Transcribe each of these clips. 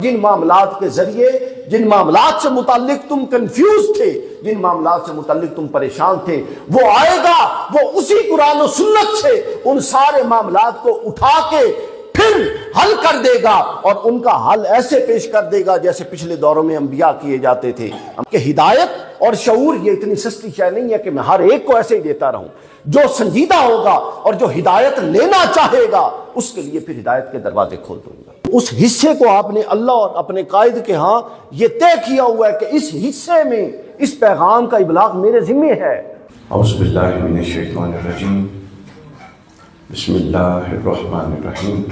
جن معاملات کے ذریعے، جن معاملات سے متعلق تم کنفیوز تھے، جن معاملات سے متعلق تم پریشان تھے، وہ آئے گا، وہ اسی قرآن و سنت سے ان سارے معاملات کو اٹھا کے پھر حل کر دے گا، اور ان کا حل ایسے پیش کر دے گا جیسے پچھلے دوروں میں انبیاء کیے جاتے تھے۔ کہ ہدایت اور شعور یہ اتنی سستی شے نہیں ہے کہ میں ہر ایک کو ایسے ہی دیتا رہوں۔ جو سنجیدہ ہوگا اور جو ہدایت لینا چاہے گا اس کے لیے پھر ہدایت کے دروازے کھول دوں گا۔ اس حصے کو آپ نے اللہ اور اپنے قائد کے ہاں یہ طے کیا ہوا ہے کہ اس حصے میں اس پیغام کا ابلاغ میرے ذمہ ہے۔ اعوذ باللہ من الشیطان الرجیم، بسم اللہ الرحمن الرحیم،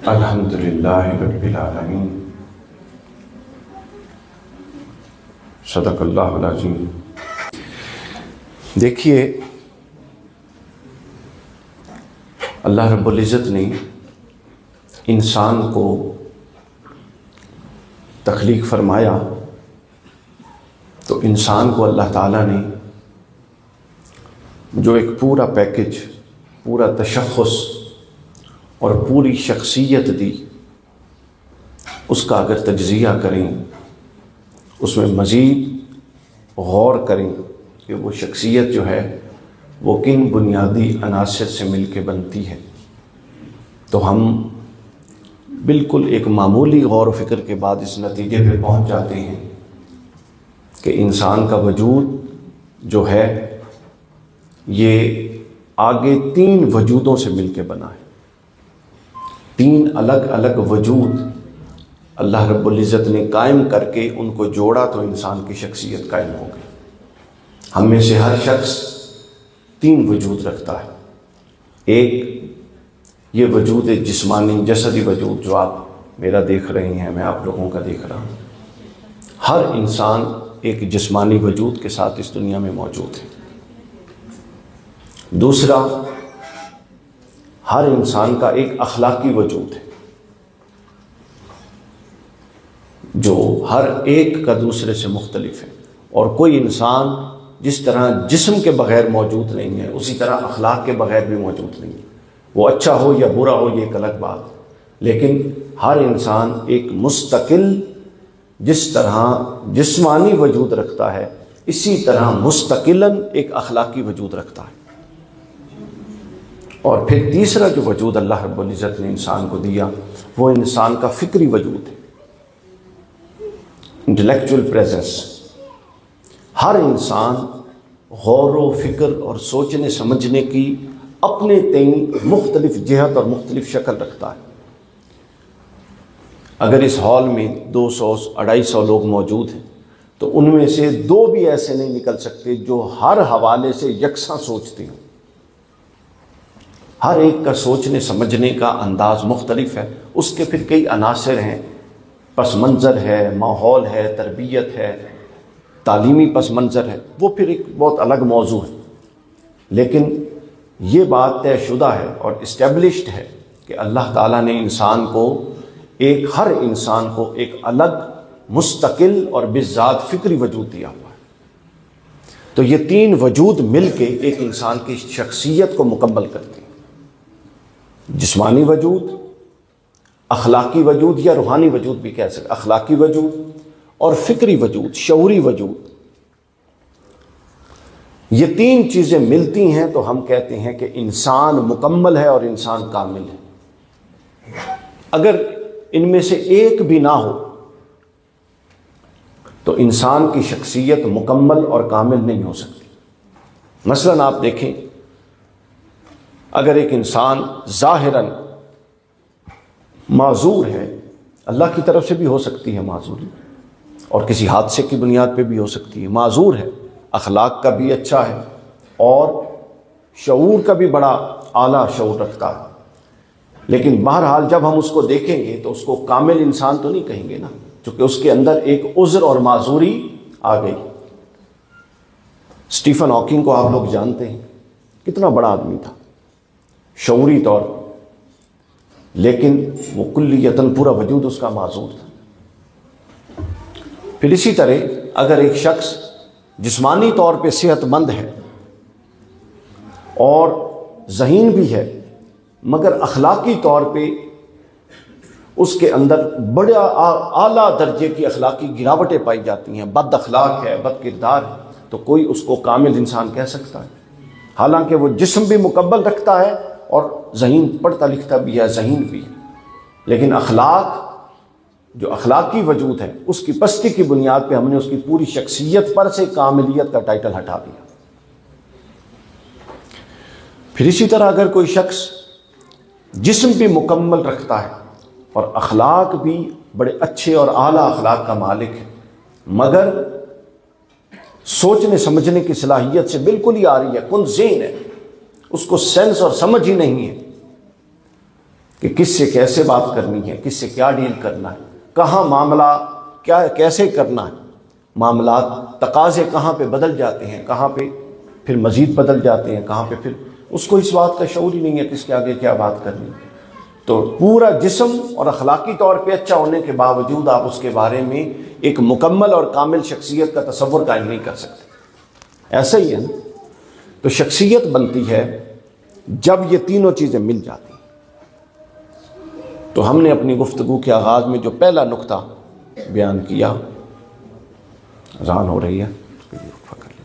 الحمدللہ رب العالمین، صدق اللہ العظیم۔ دیکھیے، اللہ رب العزت نے انسان کو تخلیق فرمایا تو انسان کو اللہ تعالیٰ نے جو ایک پورا پیکج، پورا تشخص اور پوری شخصیت دی، اس کا اگر تجزیہ کریں، اس میں مزید غور کریں کہ وہ شخصیت جو ہے وہ کن بنیادی عناصر سے مل کے بنتی ہے، تو ہم بالکل ایک معمولی غور و فکر کے بعد اس نتیجے پہ پہنچ جاتے ہیں کہ انسان کا وجود جو ہے یہ آگے 3 وجودوں سے مل کے بنا ہے۔ 3 الگ الگ وجود اللہ رب العزت نے قائم کر کے ان کو جوڑا تو انسان کی شخصیت قائم ہو گئی۔ ہم میں سے ہر شخص 3 وجود رکھتا ہے۔ ایک یہ وجود جسمانی، جسدی وجود جو آپ میرا دیکھ رہے ہیں، میں آپ لوگوں کا دیکھ رہا ہوں۔ ہر انسان ایک جسمانی وجود کے ساتھ اس دنیا میں موجود ہے۔ دوسرا، ہر انسان کا ایک اخلاقی وجود ہے جو ہر ایک کا دوسرے سے مختلف ہے، اور کوئی انسان جس طرح جسم کے بغیر موجود نہیں ہے اسی طرح اخلاق کے بغیر بھی موجود نہیں ہے۔ وہ اچھا ہو یا برا ہو یہ ایک الگ بات، لیکن ہر انسان ایک مستقل، جس طرح جسمانی وجود رکھتا ہے اسی طرح مستقلاً ایک اخلاقی وجود رکھتا ہے۔ اور پھر تیسرا جو وجود اللہ رب العزت نے انسان کو دیا وہ انسان کا فکری وجود ہے، انٹلیکچوئل پریزنس۔ ہر انسان غور و فکر اور سوچنے سمجھنے کی اپنے تئیں مختلف جہت اور مختلف شکل رکھتا ہے۔ اگر اس ہال میں 200-250 لوگ موجود ہیں تو ان میں سے 2 بھی ایسے نہیں نکل سکتے جو ہر حوالے سے یکساں سوچتے ہوں۔ ہر ایک کا سوچنے سمجھنے کا انداز مختلف ہے، اس کے پھر کئی عناصر ہیں، پس منظر ہے، ماحول ہے، تربیت ہے، تعلیمی پس منظر ہے، وہ پھر ایک بہت الگ موضوع ہے۔ لیکن یہ بات طے شدہ ہے اور اسٹیبلشڈ ہے کہ اللہ تعالیٰ نے ہر انسان کو ایک الگ مستقل اور بذات فکری وجود دیا ہوا ہے۔ تو یہ 3 وجود مل کے ایک انسان کی شخصیت کو مکمل کرتے ہیں۔ جسمانی وجود، اخلاقی وجود یا روحانی وجود بھی کہہ سکتے، اخلاقی وجود اور فکری وجود، شعوری وجود۔ یہ 3 چیزیں ملتی ہیں تو ہم کہتے ہیں کہ انسان مکمل ہے اور انسان کامل ہے۔ اگر ان میں سے ایک بھی نہ ہو تو انسان کی شخصیت مکمل اور کامل نہیں ہو سکتی۔ مثلاً آپ دیکھیں، اگر ایک انسان ظاہراً معذور ہے، اللہ کی طرف سے بھی ہو سکتی ہے معذوری، اور کسی حادثے کی بنیاد پہ بھی ہو سکتی ہے، معذور ہے، اخلاق کا بھی اچھا ہے اور شعور کا بھی بڑا اعلیٰ شعور رکھتا ہے، لیکن بہرحال جب ہم اس کو دیکھیں گے تو اس کو کامل انسان تو نہیں کہیں گے نا، چونکہ اس کے اندر ایک عذر اور معذوری آ گئی۔ اسٹیفن ہاکنگ کو آپ لوگ جانتے ہیں، کتنا بڑا آدمی تھا شعوری طور، لیکن وہ کلیتاً پورا وجود اس کا معذور تھا۔ پھر اسی طرح اگر ایک شخص جسمانی طور پہ صحت مند ہے اور ذہین بھی ہے، مگر اخلاقی طور پہ اس کے اندر بڑا اعلیٰ درجے کی اخلاقی گراوٹیں پائی جاتی ہیں، بد اخلاق ہے، بد کردار ہے، تو کوئی اس کو کامل انسان کہہ سکتا ہے؟ حالانکہ وہ جسم بھی مکمل رکھتا ہے اور ذہین پڑھتا لکھتا بھی ہے، ذہین بھی ہے، لیکن اخلاق جو اخلاقی وجود ہے اس کی پستی کی بنیاد پہ ہم نے اس کی پوری شخصیت پر سے کاملیت کا ٹائٹل ہٹا دیا۔ پھر اسی طرح اگر کوئی شخص جسم بھی مکمل رکھتا ہے اور اخلاق بھی بڑے اچھے اور اعلیٰ اخلاق کا مالک ہے، مگر سوچنے سمجھنے کی صلاحیت سے بالکل ہی آ رہی ہے، کن ذہن ہے، اس کو سینس اور سمجھ ہی نہیں ہے کہ کس سے کیسے بات کرنی ہے، کس سے کیا ڈیل کرنا ہے، کہاں معاملہ کیا کیسے کرنا ہے، معاملات تقاضے کہاں پہ بدل جاتے ہیں، کہاں پہ پھر مزید بدل جاتے ہیں، کہاں پہ پھر اس کو اس بات کا شعور ہی نہیں ہے کس کے آگے کیا بات کرنی ہے۔ تو پورا جسم اور اخلاقی طور پہ اچھا ہونے کے باوجود آپ اس کے بارے میں ایک مکمل اور کامل شخصیت کا تصور قائم نہیں کر سکتے۔ ایسا ہی ہے نا، تو شخصیت بنتی ہے جب یہ تینوں چیزیں مل جاتی ہیں۔ تو ہم نے اپنی گفتگو کے آغاز میں جو پہلا نقطہ بیان کیا، اذان ہو رہی ہے، اس کے لیے وقفہ کر لیتے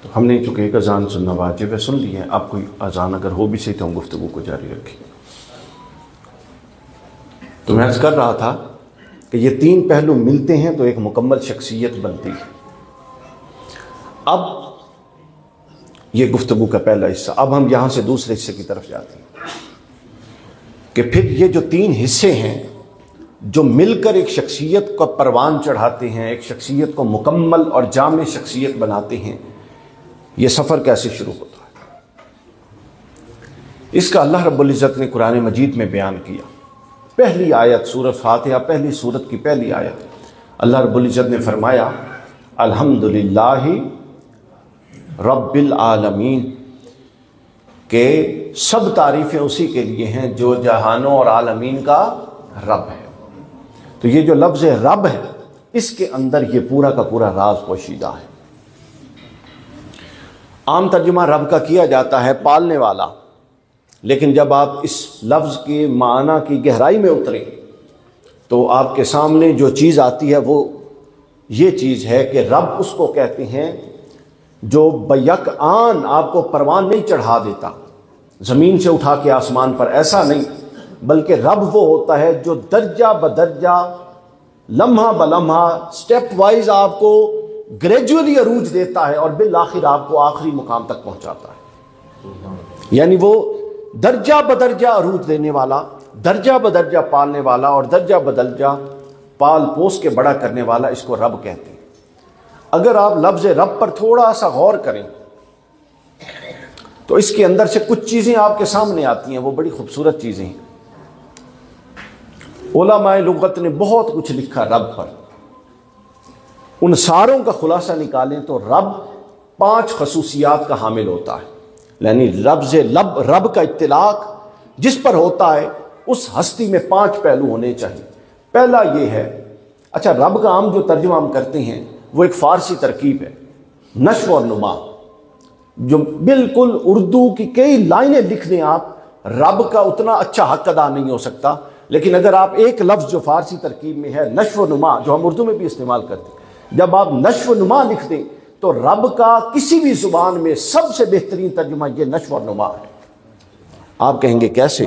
تو ہم نے چونکہ ایک اذان سننا واجب ہے، سن لی ہے، آپ کوئی اذان اگر ہو بھی صحیح تو ہم گفتگو کو جاری رکھیں۔ تو میں عرض کر رہا تھا کہ یہ تین پہلو ملتے ہیں تو ایک مکمل شخصیت بنتی ہے۔ اب یہ گفتگو کا پہلا حصہ، اب ہم یہاں سے دوسرے حصے کی طرف جاتے ہیں کہ پھر یہ جو تین حصے ہیں جو مل کر ایک شخصیت کو پروان چڑھاتے ہیں، ایک شخصیت کو مکمل اور جامع شخصیت بناتے ہیں، یہ سفر کیسے شروع ہوتا ہے؟ اس کا اللہ رب العزت نے قرآن مجید میں بیان کیا۔ پہلی آیت سورۃ فاتحہ، پہلی سورت کی پہلی آیت، اللہ رب العزت نے فرمایا الحمدللہ رب العالمین، کہ سب تعریفیں اسی کے لیے ہیں جو جہانوں اور عالمین کا رب ہے۔ تو یہ جو لفظ رب ہے اس کے اندر یہ پورا کا پورا راز پوشیدہ ہے۔ عام ترجمہ رب کا کیا جاتا ہے پالنے والا، لیکن جب آپ اس لفظ کے معنی کی گہرائی میں اتریں تو آپ کے سامنے جو چیز آتی ہے وہ یہ چیز ہے کہ رب اس کو کہتے ہیں جو بیک آن آپ کو پروان نہیں چڑھا دیتا، زمین سے اٹھا کے آسمان پر، ایسا نہیں، بلکہ رب وہ ہوتا ہے جو درجہ بدرجہ، لمحہ بلمحہ، سٹیپ وائز آپ کو گریجولی عروج دیتا ہے اور بالآخر آپ کو آخری مقام تک پہنچاتا ہے۔ یعنی وہ درجہ بدرجہ عروج دینے والا، درجہ بدرجہ پالنے والا اور درجہ بدرجہ پال پوس کے بڑا کرنے والا، اس کو رب کہتے ہیں۔ اگر آپ لفظ رب پر تھوڑا سا غور کریں تو اس کے اندر سے کچھ چیزیں آپ کے سامنے آتی ہیں، وہ بڑی خوبصورت چیزیں ہیں۔ علماء لغت نے بہت کچھ لکھا رب پر، ان ساروں کا خلاصہ نکالیں تو رب 5 خصوصیات کا حامل ہوتا ہے۔ یعنی لفظ رب کا اطلاق جس پر ہوتا ہے اس ہستی میں 5 پہلو ہونے چاہیے۔ پہلا یہ ہے، اچھا رب کا عام جو ترجمہ ہم کرتے ہیں وہ ایک فارسی ترکیب ہے، نشو اور نما، جو بالکل اردو کی کئی لائنیں لکھ دیں آپ، رب کا اتنا اچھا حق ادا نہیں ہو سکتا، لیکن اگر آپ ایک لفظ جو فارسی ترکیب میں ہے نشو و نما، جو ہم اردو میں بھی استعمال کرتے ہیں، جب آپ نشو و نما لکھ دیں تو رب کا کسی بھی زبان میں سب سے بہترین ترجمہ یہ نشو و نما ہے۔ آپ کہیں گے کیسے؟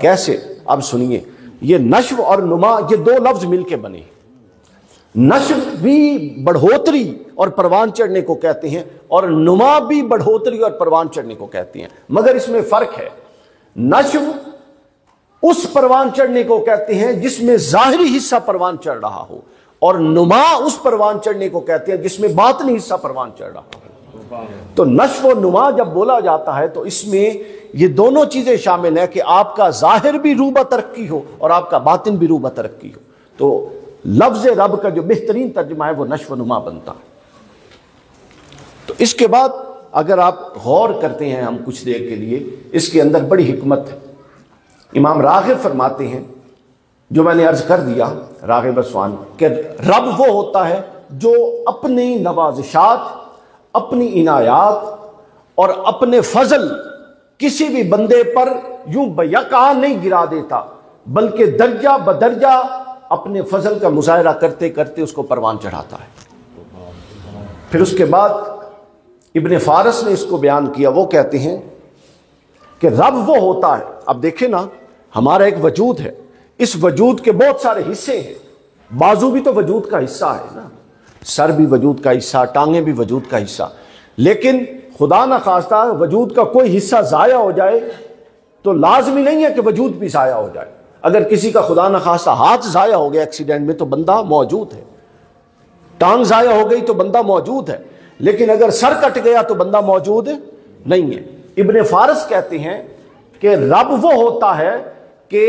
کیسے؟ اب سنیے، یہ نشو اور نما یہ 2 لفظ مل کے بنے۔ نشو بھی بڑھوتری اور پروان چڑھنے کو کہتے ہیں، اور نما بھی بڑھوتری اور پروان چڑھنے کو کہتے ہیں، مگر اس میں فرق ہے۔ نشو اس پروان چڑھنے کو کہتے ہیں جس میں ظاہری حصہ پروان چڑھ رہا ہو، اور نما اس پروان چڑھنے کو کہتے ہیں جس میں باطنی حصہ پروان چڑھ رہا ہو۔ تو نشو و نما جب بولا جاتا ہے تو اس میں یہ دونوں چیزیں شامل ہیں کہ آپ کا ظاہر بھی روبہ ترقی ہو اور آپ کا باطن بھی روبہ ترقی ہو۔ تو لفظ رب کا جو بہترین ترجمہ ہے وہ نشو و نما بنتا ہے۔ تو اس کے بعد اگر آپ غور کرتے ہیں ہم کچھ دیر کے لیے، اس کے اندر بڑی حکمت ہے۔ امام راغب فرماتے ہیں جو میں نے عرض کر دیا راغب اسوان کہ رب وہ ہوتا ہے جو اپنی نوازشات، اپنی عنایات اور اپنے فضل کسی بھی بندے پر یوں بیکار نہیں گرا دیتا، بلکہ درجہ بدرجہ اپنے فضل کا مظاہرہ کرتے کرتے اس کو پروان چڑھاتا ہے۔ پھر اس کے بعد ابن فارس نے اس کو بیان کیا، وہ کہتے ہیں کہ رب وہ ہوتا ہے، اب دیکھیں نا ہمارا ایک وجود ہے، اس وجود کے بہت سارے حصے ہیں، بازو بھی تو وجود کا حصہ ہے نا، سر بھی وجود کا حصہ، ٹانگیں بھی وجود کا حصہ، لیکن خدا نہ خواستہ وجود کا کوئی حصہ ضائع ہو جائے تو لازمی نہیں ہے کہ وجود بھی ضائع ہو جائے۔ اگر کسی کا خدا نہ خواستہ ہاتھ ضائع ہو گیا ایکسیڈنٹ میں تو بندہ موجود ہے، ٹانگ ضائع ہو گئی تو بندہ موجود ہے، لیکن اگر سر کٹ گیا تو بندہ موجود نہیں ہے۔ ابن فارس کہتے ہیں کہ رب وہ ہوتا ہے کہ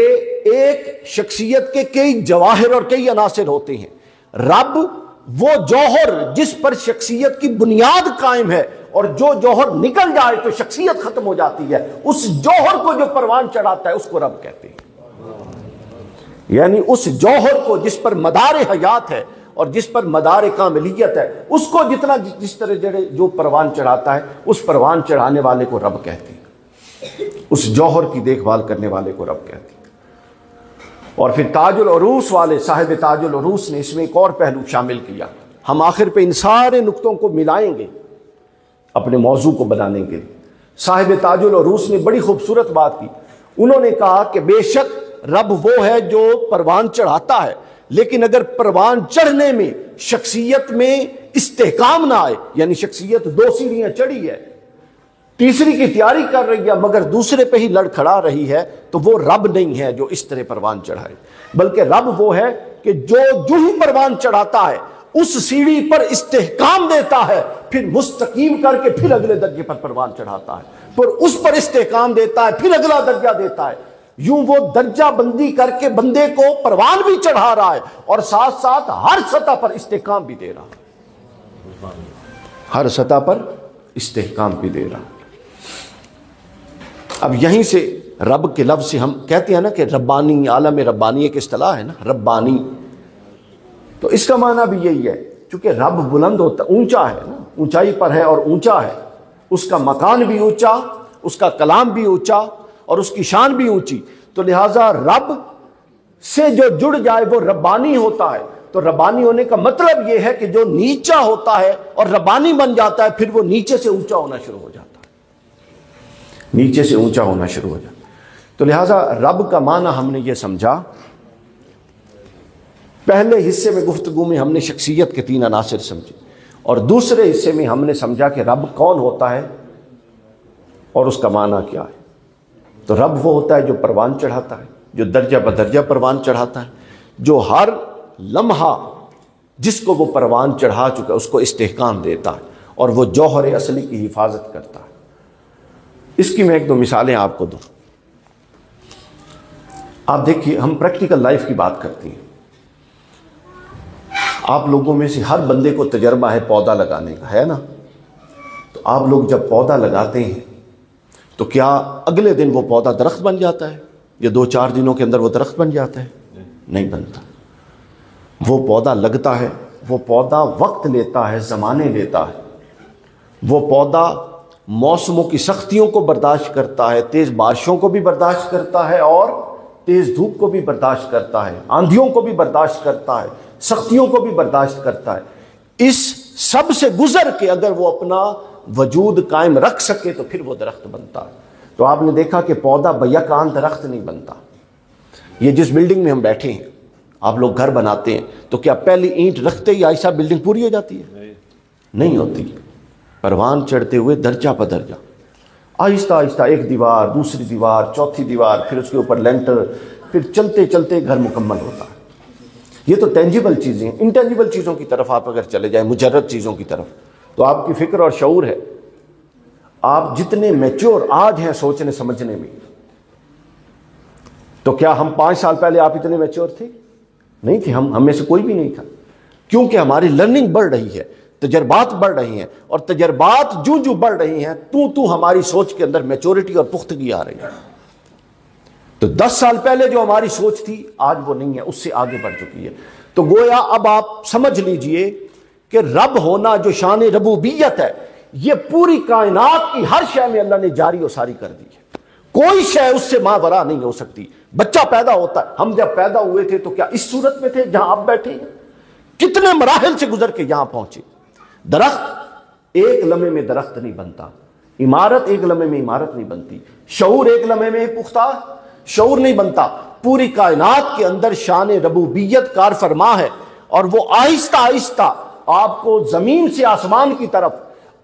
ایک شخصیت کے کئی جواہر اور کئی عناصر ہوتے ہیں، رب وہ جوہر جس پر شخصیت کی بنیاد قائم ہے، اور جو جوہر نکل جائے تو شخصیت ختم ہو جاتی ہے، اس جوہر کو جو پروان چڑھاتا ہے اس کو رب کہتے ہیں۔ یعنی اس جوہر کو جس پر مدار حیات ہے اور جس پر مدار کاملیت ہے، اس کو جتنا جس طرح جو پروان چڑھاتا ہے اس پروان چڑھانے والے کو رب کہتے ہیں، اس جوہر کی دیکھ بھال کرنے والے کو رب کہتے ہیں۔ اور پھر تاج العروس والے صاحب تاج العروس نے اس میں ایک اور پہلو شامل کیا، ہم آخر پہ ان سارے نقطوں کو ملائیں گے اپنے موضوع کو بنانے کے لیے۔ صاحب تاج العروس نے بڑی خوبصورت بات کی، انہوں نے کہا کہ بے شک رب وہ ہے جو پروان چڑھاتا ہے، لیکن اگر پروان چڑھنے میں شخصیت میں استحکام نہ آئے، یعنی شخصیت 2 سیڑھیاں چڑھی ہے، تیسری کی تیاری کر رہی ہے مگر دوسرے پہ ہی لڑ کھڑا رہی ہے، تو وہ رب نہیں ہے جو اس طرح پروان چڑھائے، بلکہ رب وہ ہے کہ جو ہی پروان چڑھاتا ہے اس سیڑھی پر استحکام دیتا ہے، پھر مستقیم کر کے پھر اگلے درجے پر پروان چڑھاتا ہے، پھر اس پر استحکام دیتا ہے، پھر اگلا درجہ دیتا ہے، یوں وہ درجہ بندی کر کے بندے کو پروان بھی چڑھا رہا ہے اور ساتھ ساتھ ہر سطح پر استحکام بھی دے رہا ہے، ہر سطح پر استحکام بھی دے رہا ہے۔ اب یہیں سے رب کے لفظ سے ہم کہتے ہیں نا کہ ربانی، عالم ربانی ایک اصطلاح ہے نا، ربانی، تو اس کا معنی بھی یہی ہے، چونکہ رب بلند ہوتا، اونچا ہے نا، اونچائی پر ہے اور اونچا ہے، اس کا مکان بھی اونچا، اس کا کلام بھی اونچا اور اس کی شان بھی اونچی، تو لہٰذا رب سے جو جڑ جائے وہ ربانی ہوتا ہے۔ تو ربانی ہونے کا مطلب یہ ہے کہ جو نیچا ہوتا ہے اور ربانی بن جاتا ہے، پھر وہ نیچے سے اونچا ہونا شروع ہو جاتا ہے، نیچے سے اونچا ہونا شروع ہو جاتا ہے۔ تو لہٰذا رب کا معنی ہم نے یہ سمجھا، پہلے حصے میں گفتگو میں ہم نے شخصیت کے 3 عناصر سمجھے، اور دوسرے حصے میں ہم نے سمجھا کہ رب کون ہوتا ہے اور اس کا معنی کیا ہے۔ تو رب وہ ہوتا ہے جو پروان چڑھاتا ہے، جو درجہ بدرجہ پروان چڑھاتا ہے، جو ہر لمحہ جس کو وہ پروان چڑھا چکا اس کو استحکام دیتا ہے، اور وہ جوہر اصلی کی حفاظت کرتا ہے۔ اس کی میں 1-2 مثالیں آپ کو دوں۔ آپ دیکھیے، ہم پریکٹیکل لائف کی بات کرتے ہیں، آپ لوگوں میں سے ہر بندے کو تجربہ ہے پودا لگانے کا، ہے نا؟ تو آپ لوگ جب پودا لگاتے ہیں تو کیا اگلے دن وہ پودا درخت بن جاتا ہے، یا 2-4 دنوں کے اندر وہ درخت بن جاتا ہے؟ نہیں بنتا۔ وہ پودا لگتا ہے، وہ پودا وقت لیتا ہے، زمانے لیتا ہے، وہ پودا موسموں کی سختیوں کو برداشت کرتا ہے، تیز بارشوں کو بھی برداشت کرتا ہے اور تیز دھوپ کو بھی برداشت کرتا ہے، آندھیوں کو بھی برداشت کرتا ہے، سختیوں کو بھی برداشت کرتا ہے۔ اس سب سے گزر کے اگر وہ اپنا وجود قائم رکھ سکے تو پھر وہ درخت بنتا ہے۔ تو آپ نے دیکھا کہ پودا بیک آن درخت نہیں بنتا۔ یہ جس بلڈنگ میں ہم بیٹھے ہیں، آپ لوگ گھر بناتے ہیں تو کیا پہلی اینٹ رکھتے ہی ایسا بلڈنگ پوری ہو جاتی ہے؟ نہیں ہوتی۔ پروان چڑھتے ہوئے درجہ بدرجہ، آہستہ آہستہ ایک دیوار، دوسری دیوار، چوتھی دیوار، پھر اس کے اوپر لینٹر، پھر چلتے چلتے گھر مکمل ہوتا ہے۔ یہ تو ٹینجیبل چیزیں ہیں۔ انٹینجیبل چیزوں کی طرف آپ اگر چلے جائیں، مجرد چیزوں کی طرف، تو آپ کی فکر اور شعور ہے، آپ جتنے میچور آج ہیں سوچنے سمجھنے میں، تو کیا ہم 5 سال پہلے آپ اتنے میچور تھے؟ نہیں تھے، ہم میں سے کوئی بھی نہیں تھا، کیونکہ ہماری لرننگ بڑھ رہی ہے، تجربات بڑھ رہی ہیں، اور تجربات جو بڑھ رہی ہیں تو ہماری سوچ کے اندر میچورٹی اور پختگی آ رہی ہے۔ تو 10 سال پہلے جو ہماری سوچ تھی آج وہ نہیں ہے، اس سے آگے بڑھ چکی ہے۔ تو گویا اب آپ سمجھ لیجئے کہ رب ہونا جو شان ربوبیت ہے، یہ پوری کائنات کی ہر شے میں اللہ نے جاری و ساری کر دی ہے، کوئی شے اس سے ماورا نہیں ہو سکتی۔ بچہ پیدا ہوتا ہے، ہم جب پیدا ہوئے تھے تو کیا اس صورت میں تھے جہاں آپ بیٹھے ہیں؟ کتنے مراحل سے گزر کے یہاں پہنچے۔ درخت ایک لمحے میں درخت نہیں بنتا، عمارت ایک لمحے میں عمارت نہیں بنتی، شعور ایک لمحے میں پختہ شعور نہیں بنتا۔ پوری کائنات کے اندر شان ربوبیت کار فرما ہے، اور وہ آہستہ آہستہ آپ کو زمین سے آسمان کی طرف،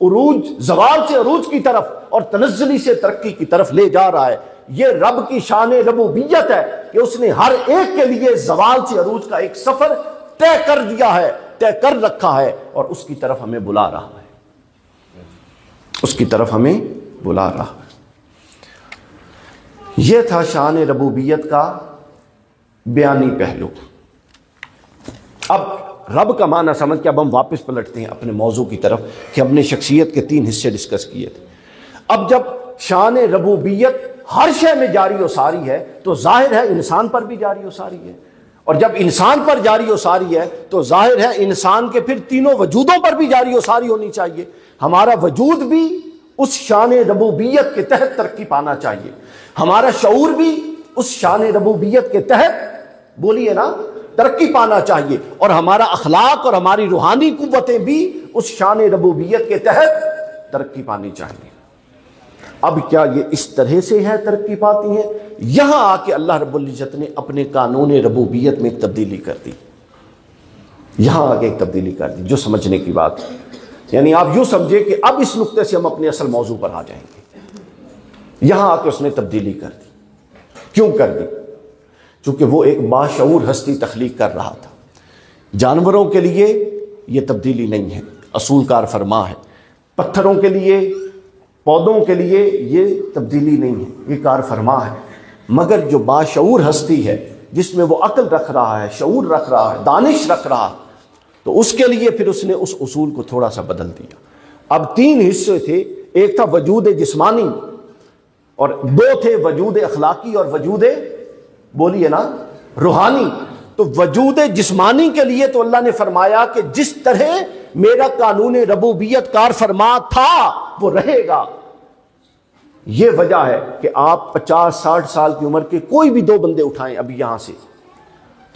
عروج زوال سے عروج کی طرف اور تنزلی سے ترقی کی طرف لے جا رہا ہے۔ یہ رب کی شان ربوبیت ہے کہ اس نے ہر ایک کے لیے زوال سے عروج کا ایک سفر طے کر دیا ہے، طے کر رکھا ہے، اور اس کی طرف ہمیں بلا رہا ہے، اس کی طرف ہمیں بلا رہا ہے۔ یہ تھا شان ربوبیت کا بیانی پہلو۔ اب رب کا معنی سمجھ کے اب ہم واپس پلٹتے ہیں اپنے موضوع کی طرف کہ ہم نے شخصیت کے 3 حصے ڈسکس کیے تھے۔ اب جب شان ربوبیت ہر شے میں جاری و ساری ہے تو ظاہر ہے انسان پر بھی جاری و ساری ہے، اور جب انسان پر جاری و ساری ہے تو ظاہر ہے انسان کے پھر تینوں وجودوں پر بھی جاری و ساری ہونی چاہیے۔ ہمارا وجود بھی اس شان ربوبیت کے تحت ترقی پانا چاہیے، ہمارا شعور بھی اس شان ربوبیت کے تحت بولیے نا ترقی پانا چاہیے، اور ہمارا اخلاق اور ہماری روحانی قوتیں بھی اس شان ربوبیت کے تحت ترقی پانی چاہیے۔ اب کیا یہ اس طرح سے ہے ترقی پاتی ہیں؟ یہاں آ کے اللہ رب العزت نے اپنے قانون ربوبیت میں ایک تبدیلی کر دی، یہاں آ کے ایک تبدیلی کر دی جو سمجھنے کی بات ہے۔ یعنی آپ یوں سمجھے کہ اب اس نقطے سے ہم اپنے اصل موضوع پر آ جائیں گے۔ یہاں آ کے اس نے تبدیلی کر دی۔ کیوں کر دی؟ چونکہ وہ ایک باشعور ہستی تخلیق کر رہا تھا۔ جانوروں کے لیے یہ تبدیلی نہیں ہے، اصول کار فرما ہے۔ پتھروں کے لیے، پودوں کے لیے یہ تبدیلی نہیں ہے، یہ کار فرما ہے۔ مگر جو باشعور ہستی ہے، جس میں وہ عقل رکھ رہا ہے، شعور رکھ رہا ہے، دانش رکھ رہا ہے، تو اس کے لیے پھر اس نے اس اصول کو تھوڑا سا بدل دیا۔ اب 3 حصے تھے، ایک تھا وجود جسمانی، اور 2 تھے وجود اخلاقی اور وجود بولیے نا روحانی۔ تو وجود جسمانی کے لیے تو اللہ نے فرمایا کہ جس طرح میرا قانون ربوبیت کار فرما تھا وہ رہے گا۔ یہ وجہ ہے کہ آپ 50-60 سال کی عمر کے کوئی بھی 2 بندے اٹھائیں ابھی یہاں سے،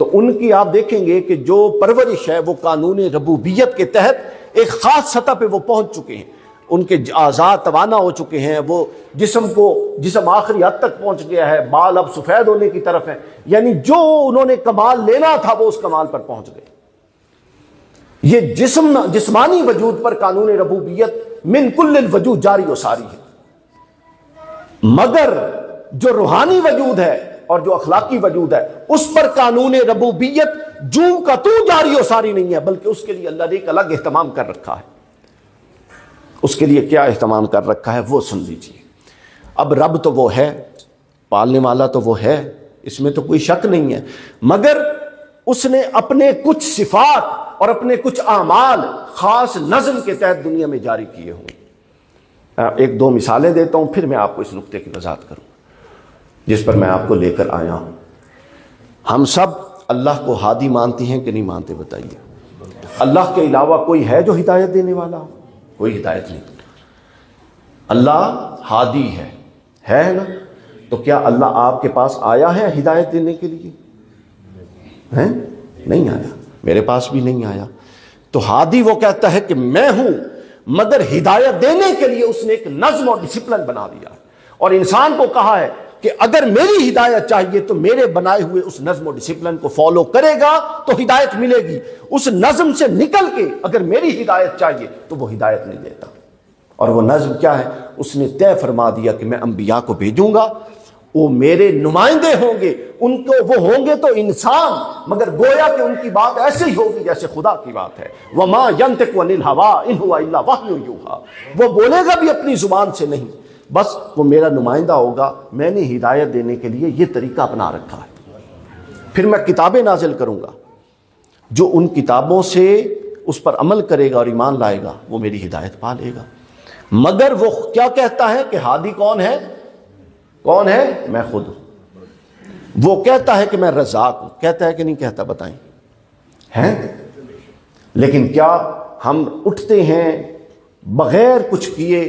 تو ان کی آپ دیکھیں گے کہ جو پرورش ہے وہ قانون ربوبیت کے تحت ایک خاص سطح پہ وہ پہنچ چکے ہیں، ان کے اعضاء توانا ہو چکے ہیں، وہ جسم آخری حد تک پہنچ گیا ہے، بال اب سفید ہونے کی طرف ہے، یعنی جو انہوں نے کمال لینا تھا وہ اس کمال پر پہنچ گئے۔ یہ جسمانی وجود پر قانون ربوبیت من کل الوجود جاری و ساری ہے، مگر جو روحانی وجود ہے اور جو اخلاقی وجود ہے اس پر قانون ربوبیت جو کا تو جاری و ساری نہیں ہے، بلکہ اس کے لیے اللہ نے ایک الگ اہتمام کر رکھا ہے۔ اس کے لیے کیا اہتمام کر رکھا ہے وہ سن لیجیے۔ اب رب تو وہ ہے، پالنے والا تو وہ ہے، اس میں تو کوئی شک نہیں ہے، مگر اس نے اپنے کچھ صفات اور اپنے کچھ اعمال خاص نظم کے تحت دنیا میں جاری کیے ہوئے۔ 1-2 مثالیں دیتا ہوں، پھر میں آپ کو اس نقطے کی وضاحت کروں جس پر میں آپ کو لے کر آیا ہوں۔ ہم سب اللہ کو ہادی مانتے ہیں کہ نہیں مانتے؟ بتائیے۔ اللہ کے علاوہ کوئی ہے جو ہدایت دینے والا ہو؟ کوئی ہدایت نہیں۔ اللہ ہادی ہے نا؟ تو کیا اللہ آپ کے پاس آیا ہے ہدایت دینے کے لیے؟ نہیں آیا، میرے پاس بھی نہیں آیا۔ تو ہادی وہ کہتا ہے کہ میں ہوں، مگر ہدایت دینے کے لیے اس نے ایک نظم اور ڈسپلن بنا دیا ہے، اور انسان کو کہا ہے کہ اگر میری ہدایت چاہیے تو میرے بنائے ہوئے اس نظم و ڈسپلن کو فالو کرے گا تو ہدایت ملے گی، اس نظم سے نکل کے اگر میری ہدایت چاہیے تو وہ ہدایت نہیں دیتا۔ اور وہ نظم کیا ہے؟ اس نے طے فرما دیا کہ میں انبیاء کو بھیجوں گا، وہ میرے نمائندے ہوں گے، ان کو وہ ہوں گے تو انسان، مگر گویا کہ ان کی بات ایسے ہی ہوگی جیسے خدا کی بات ہے۔ وَمَا يَنْطِقُ عَنِ الْهَوَىٰ إِنْ هُوَ إِلَّا وَحْيٌ يُوحَىٰ، وہ بولے گا بھی اپنی زبان سے نہیں، بس وہ میرا نمائندہ ہوگا، میں نے ہدایت دینے کے لیے یہ طریقہ اپنا رکھا ہے۔ پھر میں کتابیں نازل کروں گا، جو ان کتابوں سے اس پر عمل کرے گا اور ایمان لائے گا وہ میری ہدایت پا لے گا۔ مگر وہ کیا کہتا ہے کہ ہادی کون ہے؟ کون ہے؟ میں خود ہوں۔ وہ کہتا ہے کہ میں رزاق ہوں، کہتا ہے کہ نہیں کہتا؟ بتائیں ہیں؟ لیکن کیا ہم اٹھتے ہیں بغیر کچھ کیے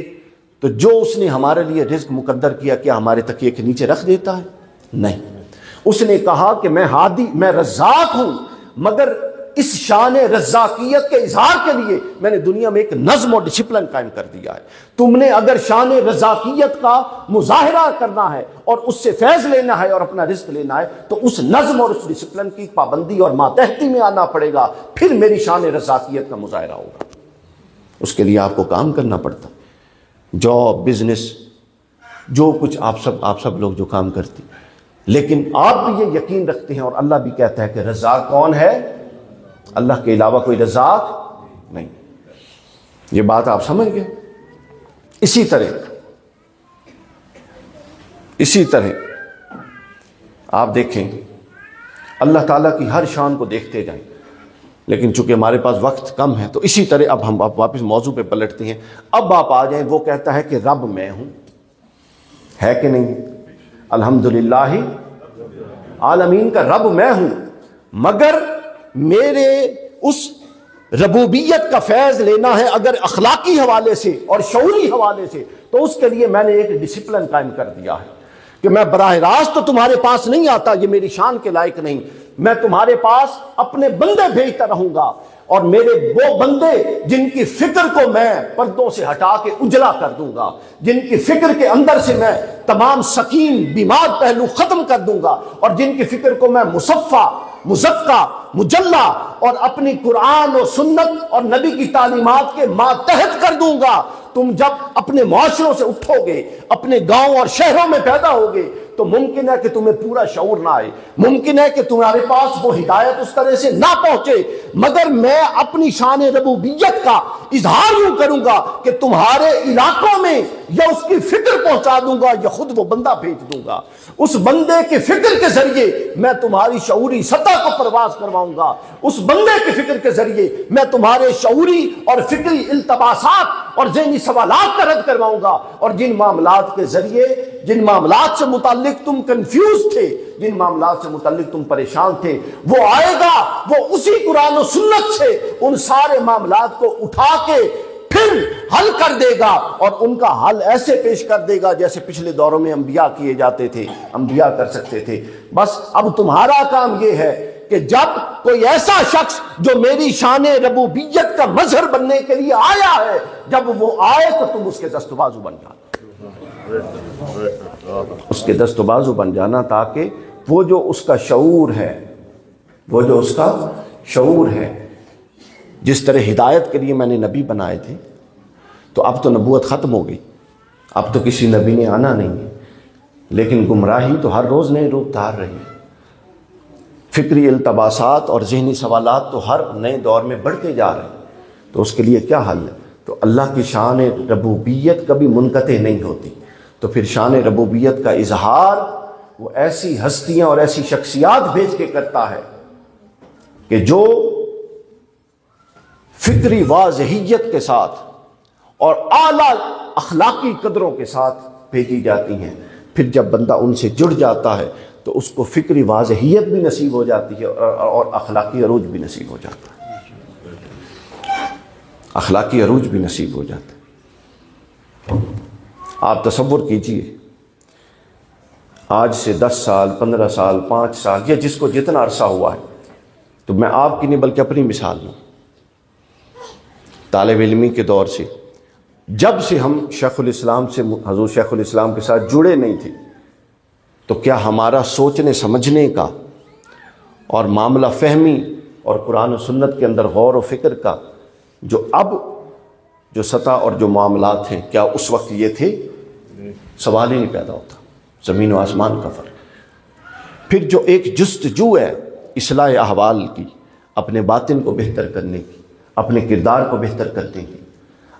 تو جو اس نے ہمارے لیے رزق مقدر کیا کیا ہمارے تکیے کے نیچے رکھ دیتا ہے؟ نہیں۔ اس نے کہا کہ میں ہادی، میں رزاق ہوں، مگر اس شان رزاقیت کے اظہار کے لیے میں نے دنیا میں ایک نظم اور ڈسپلن قائم کر دیا ہے۔ تم نے اگر شان رزاقیت کا مظاہرہ کرنا ہے اور اس سے فیض لینا ہے اور اپنا رزق لینا ہے تو اس نظم اور اس ڈسپلن کی پابندی اور ماتحتی میں آنا پڑے گا، پھر میری شان رزاقیت کا مظاہرہ ہوگا۔ اس کے لیے آپ کو کام کرنا پڑتا، جاب، بزنس، جو کچھ آپ سب لوگ جو کام کرتے، لیکن آپ بھی یہ یقین رکھتے ہیں اور اللہ بھی کہتا ہے کہ رزاق کون ہے؟ اللہ کے علاوہ کوئی رزاق نہیں۔ یہ بات آپ سمجھ گئے؟ اسی طرح آپ دیکھیں اللہ تعالیٰ کی ہر شان کو دیکھتے جائیں، لیکن چونکہ ہمارے پاس وقت کم ہے تو اسی طرح اب ہم واپس موضوع پہ پلٹتے ہیں۔ اب آپ آ جائیں، وہ کہتا ہے کہ رب میں ہوں، ہے کہ نہیں؟ الحمدللہ عالمین کا رب میں ہوں، مگر میرے اس ربوبیت کا فیض لینا ہے اگر اخلاقی حوالے سے اور شعوری حوالے سے تو اس کے لیے میں نے ایک ڈسپلن قائم کر دیا ہے کہ میں براہ راست تو تمہارے پاس نہیں آتا، یہ میری شان کے لائق نہیں، میں تمہارے پاس اپنے بندے بھیجتا رہوں گا، اور میرے وہ بندے جن کی فکر کو میں پردوں سے ہٹا کے اجلا کر دوں گا، جن کی فکر کے اندر سے میں تمام سقیم بیمار پہلو ختم کر دوں گا، اور جن کی فکر کو میں مصفہ، مزکہ، مجلہ اور اپنی قرآن و سنت اور نبی کی تعلیمات کے ماتحت کر دوں گا۔ تم جب اپنے معاشروں سے اٹھو گے، اپنے گاؤں اور شہروں میں پیدا ہوگے تو ممکن ہے کہ تمہیں پورا شعور نہ آئے، ممکن ہے کہ تمہارے پاس وہ ہدایت اس طرح سے نہ پہنچے، مگر میں اپنی شان ربوبیت کا اظہار یوں کروں گا کہ تمہارے علاقوں میں یا اس کی فکر پہنچا دوں گا یا خود وہ بندہ بھیج دوں گا۔ اس بندے کی فکر کے ذریعے میں تمہاری شعوری سطح کو پرواز کرواؤں گا، اس بندے کی فکر کے ذریعے میں تمہارے شعوری اور فکری التباسات اور ذہنی سوالات کا رد کرواؤں گا، اور جن معاملات کے ذریعے، جن معاملات سے متعلق تم کنفیوز تھے، جن معاملات سے متعلق تم پریشان تھے، وہ آئے گا، وہ اسی قرآن و سنت سے ان سارے معاملات کو اٹھا کے پھر حل کر دے گا، اور ان کا حل ایسے پیش کر دے گا جیسے پچھلے دوروں میں انبیاء کیے جاتے تھے، انبیاء کر سکتے تھے۔ بس اب تمہارا کام یہ ہے کہ جب کوئی ایسا شخص جو میری شان ربوبیت کا مظہر بننے کے لیے آیا ہے، جب وہ آئے تو تم اس کے دست و بازو بن جانا، اس کے دست و بازو بن جانا، تاکہ وہ جو اس کا شعور ہے، وہ جو اس کا شعور ہے، جس طرح ہدایت کے لیے میں نے نبی بنائے تھے، تو اب تو نبوت ختم ہو گئی، اب تو کسی نبی نے آنا نہیں ہے، لیکن گمراہی تو ہر روز نئے روپ دھار رہی ہے، فکری التباسات اور ذہنی سوالات تو ہر نئے دور میں بڑھتے جا رہے ہیں۔ تو اس کے لیے کیا حل ہے؟ تو اللہ کی شان ربوبیت کبھی منقطع نہیں ہوتی، تو پھر شان ربوبیت کا اظہار وہ ایسی ہستیاں اور ایسی شخصیات بھیج کے کرتا ہے کہ جو فکری واضحیت کے ساتھ اور اعلیٰ اخلاقی قدروں کے ساتھ بھیجی جاتی ہیں۔ پھر جب بندہ ان سے جڑ جاتا ہے تو اس کو فکری واضحیت بھی نصیب ہو جاتی ہے اور اخلاقی عروج بھی نصیب ہو جاتا ہے، اخلاقی عروج بھی نصیب ہو جاتا ہے۔ آپ تصور کیجئے، آج سے 10 سال، 15 سال، 5 سال یا جس کو جتنا عرصہ ہوا ہے، تو میں آپ کی نہیں بلکہ اپنی مثال لوں، طالب علمی کے دور سے جب سے ہم شیخ الاسلام سے، حضور شیخ الاسلام کے ساتھ جڑے نہیں تھے، تو کیا ہمارا سوچنے سمجھنے کا اور معاملہ فہمی اور قرآن و سنت کے اندر غور و فکر کا جو اب جو سطح اور جو معاملات ہیں، کیا اس وقت یہ تھے؟ سوال ہی نہیں پیدا ہوتا، زمین و آسمان کا فرق۔ پھر جو ایک جستجو ہے اصلاح احوال کی، اپنے باطن کو بہتر کرنے کی، اپنے کردار کو بہتر کرنے کی،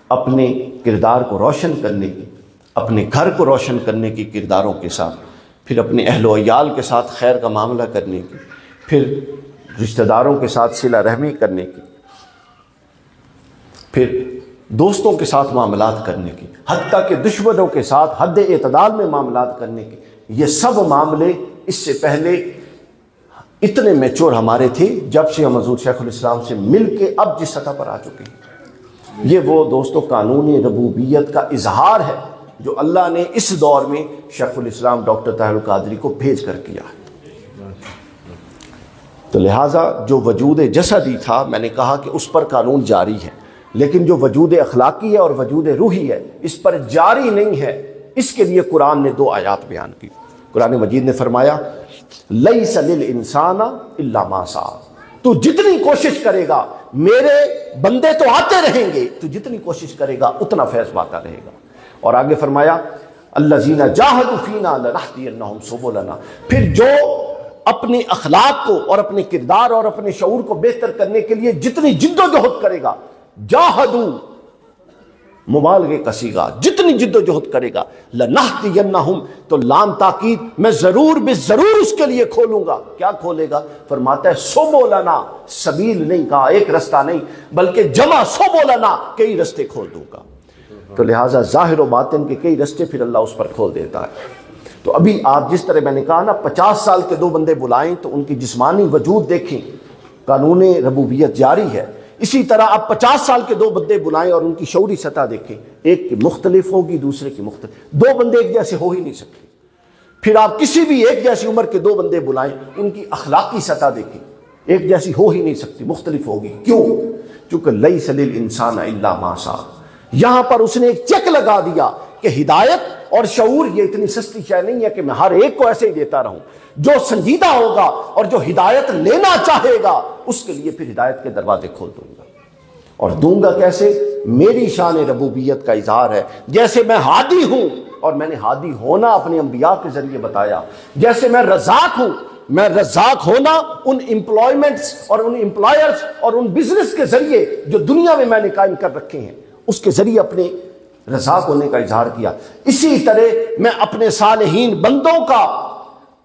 اپنے کردار کو روشن کرنے کی، اپنے گھر کو روشن کرنے کی کرداروں کے ساتھ، پھر اپنے اہل و عیال کے ساتھ خیر کا معاملہ کرنے کی، پھر رشتہ داروں کے ساتھ صلہ رحمی کرنے کی، پھر دوستوں کے ساتھ معاملات کرنے کی، حتیٰ کہ دشمنوں کے ساتھ حد اعتدال میں معاملات کرنے کی، یہ سب معاملے اس سے پہلے اتنے میچور ہمارے تھے جب سے ہم حضور شیخ الاسلام سے مل کے اب جس سطح پر آ چکے ہیں۔ یہ وہ دوستو قانون ربوبیت کا اظہار ہے جو اللہ نے اس دور میں شیخ الاسلام ڈاکٹر طاہر القادری کو بھیج کر کیا ہے۔ تو لہٰذا جو وجود جسدی تھا میں نے کہا کہ اس پر قانون جاری ہے، لیکن جو وجود اخلاقی ہے اور وجود روحی ہے اس پر جاری نہیں ہے۔ اس کے لیے قرآن نے 2 آیات بیان کی۔ قرآن مجید نے فرمایا لیس للانسان الا ما سعی، تو جتنی کوشش کرے گا، میرے بندے تو آتے رہیں گے، تو جتنی کوشش کرے گا اتنا فیض پاتا رہے گا۔ اور آگے فرمایا الذین جاہدوا فینا لنہدینہم سبلنا، پھر جو اپنے اخلاق کو اور اپنے کردار اور اپنے شعور کو بہتر کرنے کے لیے جتنی جد و جہد کرے گا، جاہدوا مبالغے کا صیغہ، جتنی جد و جہد کرے گا، لنہدینہم، تو لام تاکید، میں ضرور بے ضرور اس کے لیے کھولوں گا۔ کیا کھولے گا؟ فرماتا ہے سبلنا، سبیل نہیں کہا، ایک رستہ نہیں بلکہ جمع سبلنا، کئی رستے کھول دوں گا۔ تو لہٰذا ظاہر و باطن کے کئی رستے پھر اللہ اس پر کھول دیتا ہے۔ تو ابھی آپ جس طرح میں نے کہا نا 50 سال کے 2 بندے بلائیں تو ان کی جسمانی وجود دیکھیں، قانون ربوبیت جاری ہے۔ اسی طرح آپ 50 سال کے 2 بندے بلائیں اور ان کی شعوری سطح دیکھیں، ایک کی مختلف ہوگی دوسرے کی مختلف، 2 بندے ایک جیسے ہو ہی نہیں سکتے۔ پھر آپ کسی بھی ایک جیسی عمر کے 2 بندے بلائیں، ان کی اخلاقی سطح دیکھیں، ایک جیسی ہو ہی نہیں سکتی، مختلف ہوگی۔ کیوں؟ چونکہ لیس للانسان الا ما سعی، یہاں پر اس نے ایک چیک لگا دیا کہ ہدایت اور شعور یہ اتنی سستی شے نہیں ہے کہ میں ہر ایک کو ایسے ہی دیتا رہوں۔ جو سنجیدہ ہوگا اور جو ہدایت لینا چاہے گا اس کے لیے پھر ہدایت کے دروازے کھول دوں گا۔ اور دوں گا کیسے؟ میری شان ربوبیت کا اظہار ہے، جیسے میں ہادی ہوں اور میں نے ہادی ہونا اپنے انبیاء کے ذریعے بتایا، جیسے میں رزاق ہوں، میں رزاق ہونا ان امپلائمنٹس اور ان امپلائرز اور ان بزنس کے ذریعے جو دنیا میں نے قائم کر رکھے ہیں، اس کے ذریعے اپنے رزاق ہونے کا اظہار کیا۔ اسی طرح میں اپنے صالحین بندوں کا،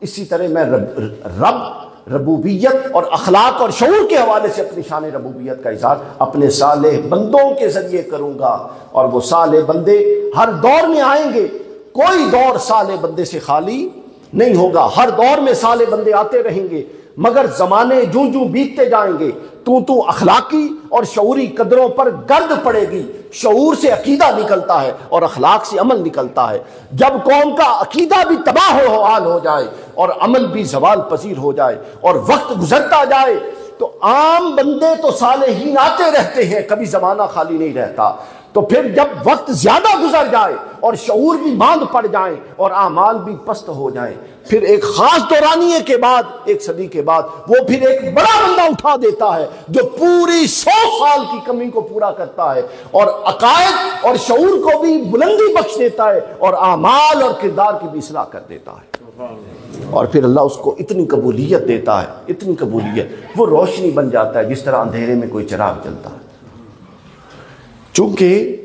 اسی طرح میں ربوبیت اور اخلاق اور شعور کے حوالے سے اپنی شان ربوبیت کا اظہار اپنے صالح بندوں کے ذریعے کروں گا۔ اور وہ صالح بندے ہر دور میں آئیں گے، کوئی دور صالح بندے سے خالی نہیں ہوگا، ہر دور میں صالح بندے آتے رہیں گے، مگر زمانے جوں جوں بیتتے جائیں گے تو اخلاقی اور شعوری قدروں پر گرد پڑے گی۔ شعور سے عقیدہ نکلتا ہے اور اخلاق سے عمل نکلتا ہے۔ جب قوم کا عقیدہ بھی تباہ و حال ہو جائے اور عمل بھی زوال پذیر ہو جائے اور وقت گزرتا جائے تو عام بندے تو صالحین آتے رہتے ہیں، کبھی زمانہ خالی نہیں رہتا۔ تو پھر جب وقت زیادہ گزر جائے اور شعور بھی ماند پڑ جائیں اور اعمال بھی پست ہو جائیں، پھر ایک خاص دورانیے کے بعد، ایک صدی کے بعد، وہ پھر ایک بڑا بندہ اٹھا دیتا ہے جو پوری 100 سال کی کمی کو پورا کرتا ہے اور عقائد اور شعور کو بھی بلندی بخش دیتا ہے اور اعمال اور کردار کی بھی اصلاح کر دیتا ہے۔ اور پھر اللہ اس کو اتنی قبولیت دیتا ہے، اتنی قبولیت، وہ روشنی بن جاتا ہے جس طرح اندھیرے میں کوئی چراغ جلتا ہے۔ چونکہ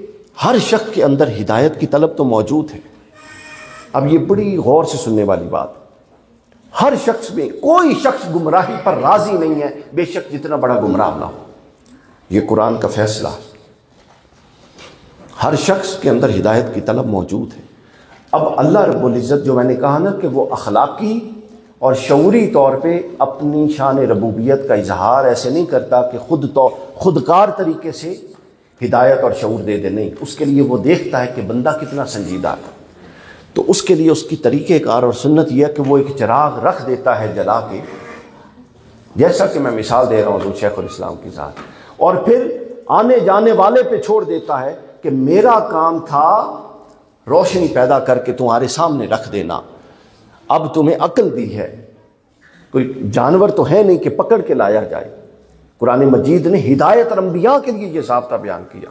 ہر شخص کے اندر ہدایت کی طلب تو موجود ہے۔ اب یہ بڑی غور سے سننے والی بات، ہر شخص میں کوئی شخص گمراہی پر راضی نہیں ہے، بے شک جتنا بڑا گمراہ نہ ہو، یہ قرآن کا فیصلہ ہے۔ ہر شخص کے اندر ہدایت کی طلب موجود ہے۔ اب اللہ رب العزت جو میں نے کہا نا کہ وہ اخلاقی اور شعوری طور پہ اپنی شان ربوبیت کا اظہار ایسے نہیں کرتا کہ خودکار طریقے سے ہدایت اور شعور دے دے، نہیں، اس کے لیے وہ دیکھتا ہے کہ بندہ کتنا سنجیدہ ہے۔ تو اس کے لیے اس کی طریقہ کار اور سنت یہ ہے کہ وہ ایک چراغ رکھ دیتا ہے جلا کے، جیسا کہ میں مثال دے رہا ہوں حضور شیخ الاسلام کی ذات، اور پھر آنے جانے والے پہ چھوڑ دیتا ہے کہ میرا کام تھا روشنی پیدا کر کے تمہارے سامنے رکھ دینا، اب تمہیں عقل دی ہے، کوئی جانور تو ہے نہیں کہ پکڑ کے لایا جائے۔ قرآن مجید نے ہدایت اور انبیاء کے لیے یہ ضابطہ بیان کیا،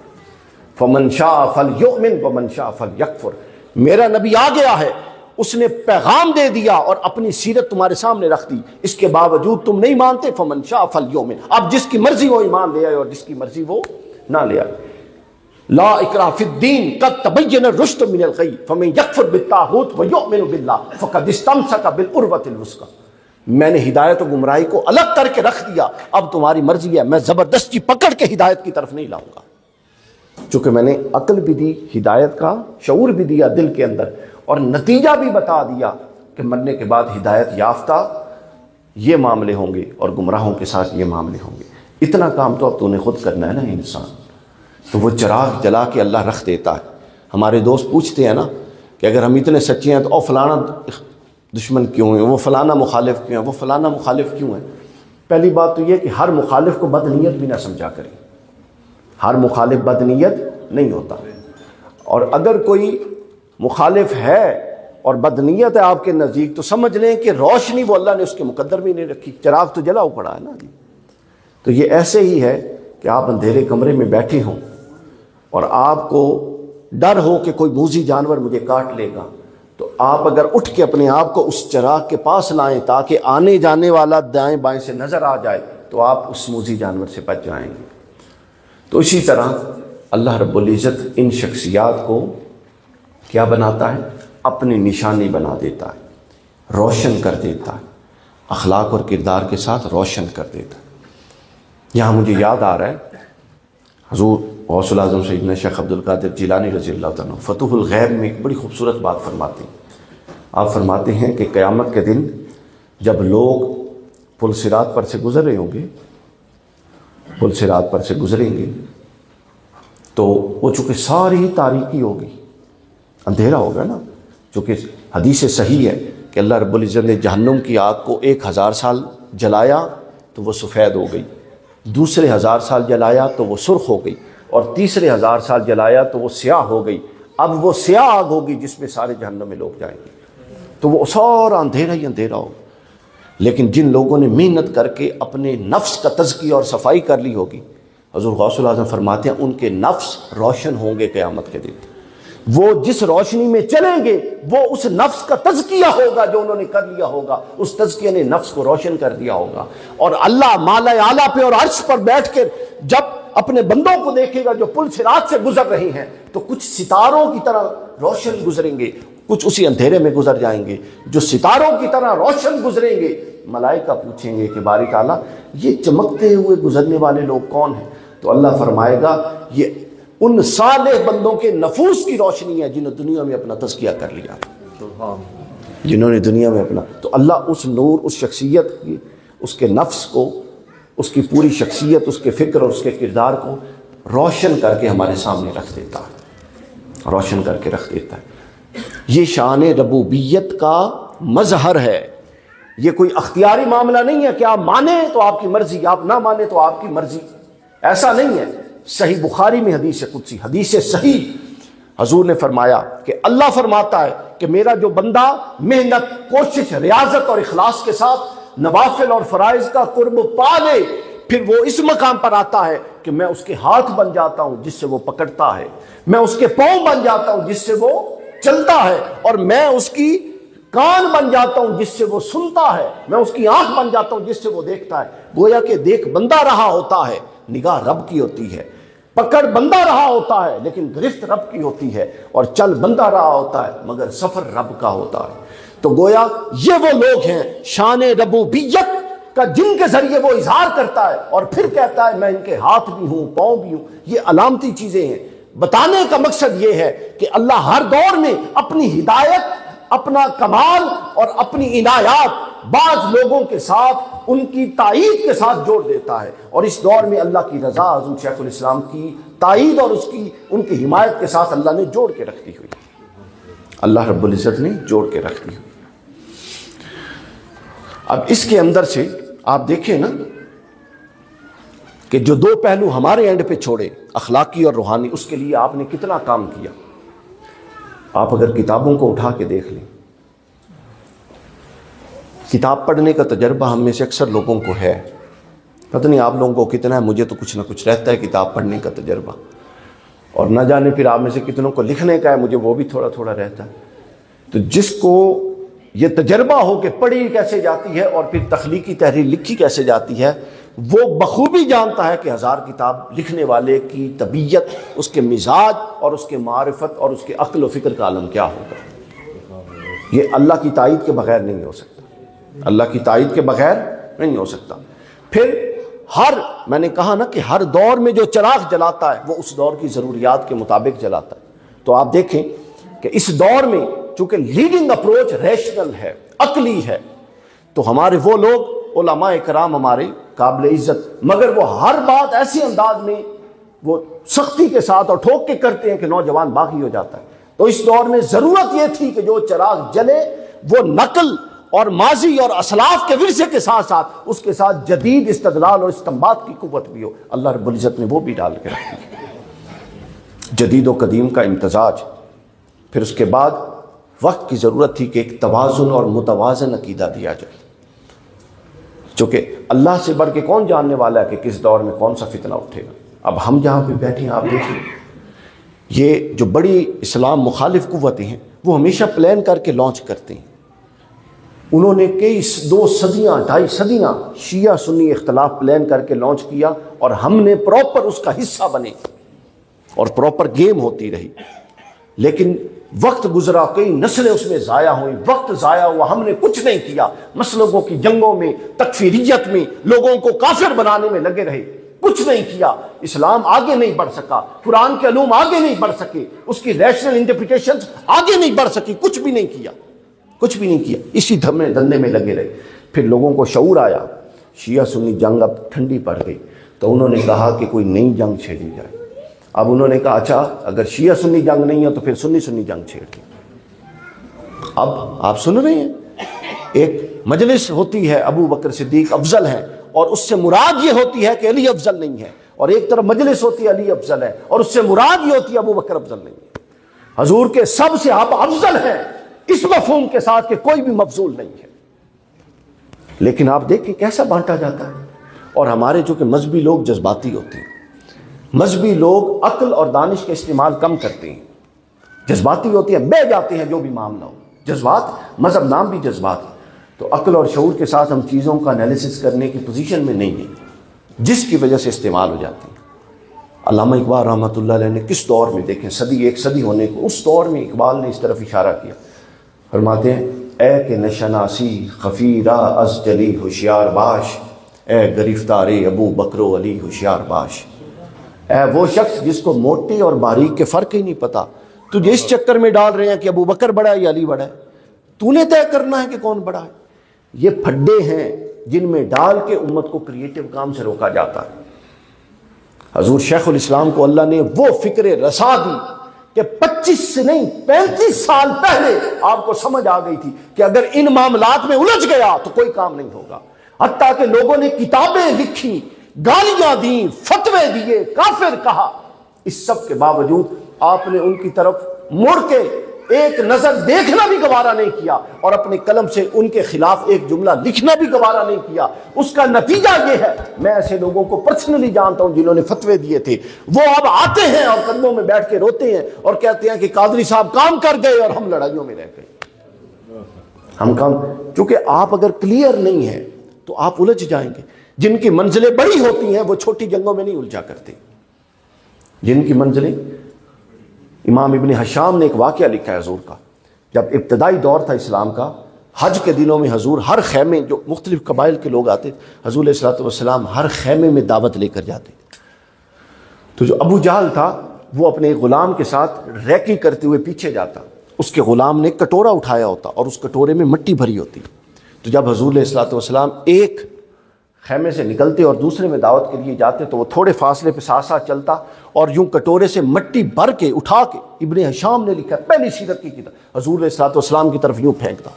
فَمَنْ شَاءَ فَلْيُؤْمِنْ وَمَنْ شَاءَ فَلْيَكْفُرْ۔ میرا نبی آ گیا ہے، اس نے پیغام دے دیا اور اپنی سیرت تمہارے سامنے رکھ دی، اس کے باوجود تم نہیں مانتے، فَمَنْ شَاءَ فَلْيُؤْمِنْ، اب جس کی مرضی وہ ایمان لے آئے اور جس کی مرضی وہ نہ لے آئے۔ لا اکراہ فی الدین قد تبین الرشد من الغی فمن یکفر بالطاغوت ویؤمن باللہ فقد استمسک بالعروۃ الوثقی۔ میں نے ہدایت و گمراہی کو الگ کر کے رکھ دیا، اب تمہاری مرضی ہے، میں زبردستی پکڑ کے ہدایت کی طرف نہیں لاؤں گا، چونکہ میں نے عقل بھی دی، ہدایت کا شعور بھی دیا دل کے اندر، اور نتیجہ بھی بتا دیا کہ مرنے کے بعد ہدایت یافتہ یہ معاملے ہوں گے اور گمراہوں کے ساتھ یہ معاملے ہوں گے. اتنا کام تو اب تو نے خود کرنا ہے نا انسان. تو وہ چراغ جلا کے اللہ رکھ دیتا ہے. ہمارے دوست پوچھتے ہیں نا کہ اگر ہم اتنے سچے ہیں تو فلانا دشمن کیوں ہیں, وہ فلانا مخالف کیوں ہیں, وہ فلانا مخالف کیوں ہیں. پہلی بات تو یہ کہ ہر مخالف کو بد نیت بھی نہ سمجھا کریں. ہر مخالف بد نیت نہیں ہوتا, اور اگر کوئی مخالف ہے اور بد نیت ہے آپ کے نزدیک تو سمجھ لیں کہ روشنی وہ اللہ نے اس کے مقدر میں نہیں رکھی, چراغ تو جلا پڑا ہے نا. تو یہ ایسے ہی ہے کہ آپ اندھیرے کمرے میں بیٹھے ہوں اور آپ کو ڈر ہو کہ کوئی موذی جانور مجھے کاٹ لے گا, تو آپ اگر اٹھ کے اپنے آپ کو اس چراغ کے پاس لائیں تاکہ آنے جانے والا دائیں بائیں سے نظر آ جائے تو آپ اس موذی جانور سے بچ جائیں گے. تو اسی طرح اللہ رب العزت ان شخصیات کو کیا بناتا ہے, اپنی نشانی بنا دیتا ہے, روشن کر دیتا ہے, اخلاق اور کردار کے ساتھ روشن کر دیتا ہے. یہاں مجھے یاد آ رہا ہے حضور غوث الاعظم سیدنا شیخ عبد القادر جیلانی رضی اللہ تعالیٰ فتح الغیب میں ایک بڑی خوبصورت بات فرماتے ہیں. آپ فرماتے ہیں کہ قیامت کے دن جب لوگ پل صراط پر سے گزر رہے ہوں گے, پل صراط پر سے گزریں گے تو وہ چونکہ ساری تاریکی ہوگی, اندھیرا ہوگا نا, چونکہ حدیث صحیح ہے کہ اللہ رب العزت نے جہنم کی آگ کو 1000 سال جلایا تو وہ سفید ہو گئی, دوسرے 1000 سال جلایا تو وہ سرخ ہو گئی, اور تیسرے 1000 سال جلایا تو وہ سیاہ ہو گئی. اب وہ سیاہ آگ ہوگی جس میں سارے جہنم میں لوگ جائیں گے, تو وہ سارا اندھیرا ہی اندھیرا ہوگا. لیکن جن لوگوں نے محنت کر کے اپنے نفس کا تزکیہ اور صفائی کر لی ہوگی, حضور غوث الاعظم فرماتے ہیں ان کے نفس روشن ہوں گے قیامت کے دن. وہ جس روشنی میں چلیں گے وہ اس نفس کا تزکیہ ہوگا جو انہوں نے کر لیا ہوگا, اس تزکیہ نے نفس کو روشن کر دیا ہوگا. اور اللہ مالا اعلیٰ پہ اور عرش پر بیٹھ کے جب اپنے بندوں کو دیکھے گا جو پل صراط سے گزر رہے ہیں تو کچھ ستاروں کی طرح روشن گزریں گے, کچھ اسی اندھیرے میں گزر جائیں گے. جو ستاروں کی طرح روشن گزریں گے, ملائکہ پوچھیں گے کہ باری تعالیٰ یہ چمکتے ہوئے گزرنے والے لوگ کون ہیں؟ تو اللہ فرمائے گا یہ ان صالح بندوں کے نفوس کی روشنی ہے جنہوں نے دنیا میں اپنا تزکیہ کر لیا, جنہوں نے دنیا میں اپنا. تو اللہ اس نور, اس شخصیت کی, اس کے نفس کو, اس کی پوری شخصیت, اس کے فکر اور اس کے کردار کو روشن کر کے ہمارے سامنے رکھ دیتا ہے, روشن کر کے رکھ دیتا ہے. یہ شان ربوبیت کا مظہر ہے. یہ کوئی اختیاری معاملہ نہیں ہے کہ آپ مانیں تو آپ کی مرضی, آپ نہ مانیں تو آپ کی مرضی, ایسا نہیں ہے. صحیح بخاری میں حدیث قدسی, حدیث صحیح, حضور نے فرمایا کہ اللہ فرماتا ہے کہ میرا جو بندہ محنت, کوشش, ریاضت اور اخلاص کے ساتھ نوافل اور فرائض کا قرب پا لے, پھر وہ اس مقام پر آتا ہے کہ میں اس کے ہاتھ بن جاتا ہوں جس سے وہ پکڑتا ہے, میں اس کے پاؤں بن جاتا ہوں جس سے وہ چلتا ہے, اور میں اس کی کان بن جاتا ہوں جس سے وہ سنتا ہے, میں اس کی آنکھ بن جاتا ہوں جس سے وہ دیکھتا ہے. گویا کہ دیکھ بندہ رہا ہوتا ہے, نگاہ رب کی ہوتی ہے, پکڑ بندہ رہا ہوتا ہے لیکن گرفت رب کی ہوتی ہے, اور چل بندہ رہا ہوتا ہے مگر سفر رب کا ہوتا ہے. تو گویا یہ وہ لوگ ہیں شان ربوبیت کا جن کے ذریعے وہ اظہار کرتا ہے اور پھر کہتا ہے میں ان کے ہاتھ بھی ہوں, پاؤں بھی ہوں. یہ علامتی چیزیں ہیں. بتانے کا مقصد یہ ہے کہ اللہ ہر دور میں اپنی ہدایت, اپنا کمال اور اپنی عنایات بعض لوگوں کے ساتھ ان کی تائید کے ساتھ جوڑ دیتا ہے, اور اس دور میں اللہ کی رضا حضور شیخ الاسلام کی تائید اور ان کی حمایت کے ساتھ اللہ نے جوڑ کے رکھ دی ہوئی, اللہ رب العزت نے جوڑ کے رکھ دی ہوئی. اب اس کے اندر سے آپ دیکھیں نا کہ جو دو پہلو ہمارے اینڈ پہ چھوڑے, اخلاقی اور روحانی, اس کے لیے آپ نے کتنا کام کیا. آپ اگر کتابوں کو اٹھا کے دیکھ لیں, کتاب پڑھنے کا تجربہ ہم میں سے اکثر لوگوں کو ہے, پتہ نہیں آپ لوگوں کو کتنا ہے, مجھے تو کچھ نہ کچھ رہتا ہے کتاب پڑھنے کا تجربہ, اور نہ جانے پھر آپ میں سے کتنوں کو لکھنے کا ہے, مجھے وہ بھی تھوڑا تھوڑا رہتا ہے. تو جس کو یہ تجربہ ہو کہ پڑھی کیسے جاتی ہے اور پھر تخلیقی تحریر لکھی کیسے جاتی ہے, وہ بخوبی جانتا ہے کہ 1000 کتاب لکھنے والے کی طبیعت, اس کے مزاج اور اس کے معرفت اور اس کے عقل و فکر کا عالم کیا ہوگا. یہ اللہ کی تائید کے بغیر نہیں ہو سکتا, اللہ کی تائید کے بغیر نہیں ہو سکتا. پھر میں نے کہا نا کہ ہر دور میں جو چراغ جلاتا ہے وہ اس دور کی ضروریات کے مطابق جلاتا ہے. تو آپ دیکھیں کہ اس دور میں چونکہ لیڈنگ اپروچ ریشنل ہے، عقلی ہے، تو ہمارے وہ لوگ علماء کرام ہمارے قابل عزت، مگر وہ ہر بات ایسے انداز میں وہ سختی کے ساتھ اور ٹھوک کے کرتے ہیں کہ نوجوان باغی ہو جاتا ہے۔ تو اس دور میں ضرورت یہ تھی کہ جو چراغ جلے وہ نقل اور ماضی اور اسلاف کے ورثے کے ساتھ ساتھ اس کے ساتھ جدید استدلال اور استنباط کی قوت بھی ہو۔ اللہ رب العزت نے وہ بھی ڈال کے رکھی، جدید و قدیم کا امتزاج۔ پھر اس کے بعد وقت کی ضرورت تھی کہ ایک توازن اور متوازن عقیدہ دیا جائے، چونکہ اللہ سے بڑھ کے کون جاننے والا ہے کہ کس دور میں کون سا فتنہ اٹھے گا۔ اب ہم جہاں پہ بیٹھے ہیں آپ دیکھیں، یہ جو بڑی اسلام مخالف قوتیں ہیں وہ ہمیشہ پلان کر کے لانچ کرتے ہیں۔ انہوں نے کئی 2 صدیاں 2.5 صدیاں شیعہ سنی اختلاف پلان کر کے لانچ کیا، اور ہم نے پراپر اس کا حصہ بنے اور پراپر گیم ہوتی رہی، لیکن وقت گزرا، کئی نسلیں اس میں ضائع ہوئیں، وقت ضائع ہوا، ہم نے کچھ نہیں کیا، مسلکوں کی جنگوں میں، تکفیریت میں، لوگوں کو کافر بنانے میں لگے رہے، کچھ نہیں کیا، اسلام آگے نہیں بڑھ سکا، قرآن کے علوم آگے نہیں بڑھ سکے، اس کی ریشنل انٹرپریٹیشنز آگے نہیں بڑھ سکی، کچھ بھی نہیں کیا، کچھ بھی نہیں کیا، اسی دھندے میں لگے رہے۔ پھر لوگوں کو شعور آیا، شیعہ سنی جنگ اب ٹھنڈی پڑ گئی، تو انہوں نے کہا کہ کوئی نئی جنگ چھیڑی جائے۔ اب انہوں نے کہا اچھا اگر شیعہ سنی جنگ نہیں ہے تو پھر سنی سنی جنگ چھیڑ کے۔ اب آپ سن رہے ہیں، ایک مجلس ہوتی ہے ابو بکر صدیق افضل ہے، اور اس سے مراد یہ ہوتی ہے کہ علی افضل نہیں ہے، اور ایک طرف مجلس ہوتی ہے علی افضل ہے، اور اس سے مراد یہ ہوتی ہے ابو بکر افضل نہیں ہے۔ حضور کے سب سے آپ افضل ہیں اس مفہوم کے ساتھ کہ کوئی بھی مفضول نہیں ہے، لیکن آپ دیکھیں کیسا بانٹا جاتا ہے۔ اور ہمارے جو کہ مذہبی لوگ جذباتی ہوتے ہیں، مذہبی لوگ عقل اور دانش کا استعمال کم کرتے ہیں، جذباتی ہوتے ہیں، بہہ جاتے ہیں جو بھی معاملہ ہو، جذبات، مذہب نام بھی جذبات ہے، تو عقل اور شعور کے ساتھ ہم چیزوں کا انالیسس کرنے کی پوزیشن میں نہیں ہیں، جس کی وجہ سے استعمال ہو جاتے ہیں۔ علامہ اقبال رحمۃ اللہ علیہ نے کس دور میں، دیکھیں صدی 1 صدی ہونے کو، اس دور میں اقبال نے اس طرف اشارہ کیا، فرماتے ہیں اے کہ نشناسی خفیرہ از جلی ہوشیار باش، اے گرفتار ابو بکر و علی ہوشیار باش، اے وہ شخص جس کو موٹی اور باریک کے فرق ہی نہیں پتا، تجھے اس چکر میں ڈال رہے ہیں کہ ابو بکر بڑا ہے یا علی بڑا ہے، تو نے طے کرنا ہے کہ کون بڑا ہے۔ یہ پھڈے ہیں جن میں ڈال کے امت کو کریٹو کام سے روکا جاتا ہے۔ حضور شیخ الاسلام کو اللہ نے وہ فکر رسا دی کہ 25 سے نہیں 35 سال پہلے آپ کو سمجھ آ گئی تھی کہ اگر ان معاملات میں الجھ گیا تو کوئی کام نہیں ہوگا، حتیٰ کہ لوگوں نے کتابیں لکھی، گالیاں دیں، فتوے دیے، کافر کہا، اس سب کے باوجود آپ نے ان کی طرف مڑ کے ایک نظر دیکھنا بھی گوارا نہیں کیا، اور اپنے قلم سے ان کے خلاف ایک جملہ لکھنا بھی گوارا نہیں کیا۔ اس کا نتیجہ یہ ہے، میں ایسے لوگوں کو پرسنلی جانتا ہوں جنہوں نے فتوے دیے تھے، وہ اب آتے ہیں اور قدموں میں بیٹھ کے روتے ہیں اور کہتے ہیں کہ قادری صاحب کام کر گئے اور ہم لڑائیوں میں رہ گئے۔ ہم کام، کیونکہ آپ اگر کلیئر نہیں ہیں تو آپ الجھ جائیں گے۔ جن کی منزلیں بڑی ہوتی ہیں وہ چھوٹی جنگوں میں نہیں الجھا کرتے، جن کی منزلیں، امام ابن حشام نے ایک واقعہ لکھا ہے حضور کا، جب ابتدائی دور تھا اسلام کا، حج کے دنوں میں حضور ہر خیمے، جو مختلف قبائل کے لوگ آتے، حضور علیہ الصلوۃ والسلام ہر خیمے میں دعوت لے کر جاتے۔ تو جو ابو جہل تھا وہ اپنے غلام کے ساتھ ریکی کرتے ہوئے پیچھے جاتا، اس کے غلام نے کٹورا اٹھایا ہوتا اور اس کٹورے میں مٹی بھری ہوتی، تو جب حضور علیہ الصلوۃ والسلام ایک خیمے سے نکلتے اور دوسرے میں دعوت کے لیے جاتے تو وہ تھوڑے فاصلے پہ ساتھ ساتھ چلتا اور یوں کٹورے سے مٹی بھر کے اٹھا کے، ابن حشام نے لکھا پہلی سیرت کی کتاب، حضور علیہ الصلوۃ والسلام کی طرف یوں پھینکتا،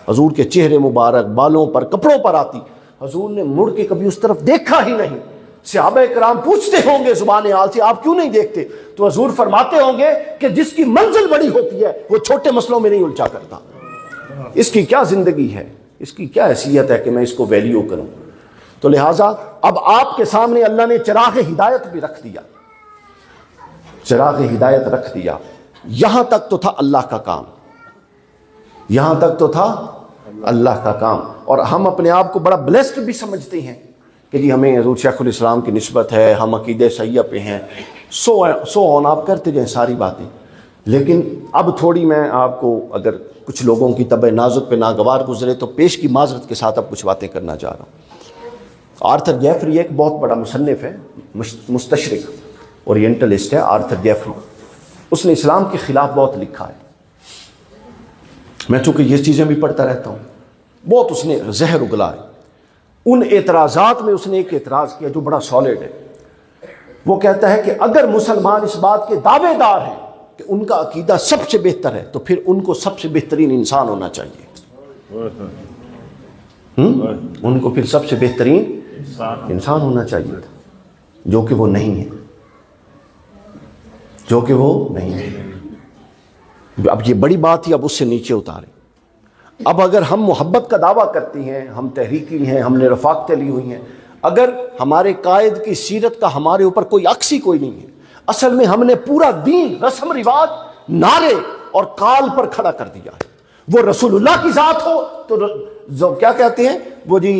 حضور کے چہرے مبارک، بالوں پر، کپڑوں پر آتی، حضور نے مڑ کے کبھی اس طرف دیکھا ہی نہیں۔ صحابہ کرام پوچھتے ہوں گے زبان حال سے آپ کیوں نہیں دیکھتے، تو حضور فرماتے ہوں گے کہ جس کی منزل بڑی ہوتی ہے وہ چھوٹے مسئلوں میں نہیں الجھا کرتا، اس کی کیا زندگی ہے، اس کی کیا حیثیت ہے کہ میں اس کو ویلیو کروں۔ تو لہٰذا اب آپ کے سامنے اللہ نے چراغ ہدایت بھی رکھ دیا، چراغ ہدایت رکھ دیا۔ یہاں تک تو تھا اللہ کا کام، یہاں تک تو تھا اللہ کا کام، اور ہم اپنے آپ کو بڑا بلیسڈ بھی سمجھتے ہیں کہ جی ہمیں حضور شیخ الاسلام کی نسبت ہے، ہم عقیدہ صحیحہ پہ ہیں، سو آن، آپ کرتے جائیں ساری باتیں، لیکن اب تھوڑی میں آپ کو اگر کچھ لوگوں کی طبع نازک پہ ناگوار گزرے تو پیش کی معذرت کے ساتھ اب کچھ باتیں کرنا چاہ رہا ہوں۔ آرتھر جیفری ایک بہت بڑا مصنف ہے، مستشرق اورینٹلسٹ ہے آرتھر جیفری، اس نے اسلام کے خلاف بہت لکھا ہے، میں چونکہ یہ چیزیں بھی پڑھتا رہتا ہوں، بہت اس نے زہر اگلا ہے۔ ان اعتراضات میں اس نے ایک اعتراض کیا جو بڑا سالڈ ہے، وہ کہتا ہے کہ اگر مسلمان اس بات کے دعوے دار ہیں کہ ان کا عقیدہ سب سے بہتر ہے تو پھر ان کو سب سے بہترین انسان ہونا چاہیے، ان کو پھر سب سے بہترین انسان ہونا چاہیے تھا، جو کہ وہ نہیں ہے، جو کہ وہ نہیں ہے۔ اب یہ بڑی بات ہی اب اس سے نیچے اتارے۔ اب اگر ہم محبت کا دعویٰ کرتی ہیں، ہم تحریکی ہیں، ہم نے رفاقتیں لی ہوئی ہیں، اگر ہمارے قائد کی سیرت کا ہمارے اوپر کوئی عکس ہی کوئی نہیں ہے، اصل میں ہم نے پورا دین رسم رواج نعرے اور کال پر کھڑا کر دیا ہے۔ وہ رسول اللہ کی ذات ہو تو کیا کہتے ہیں وہ جی،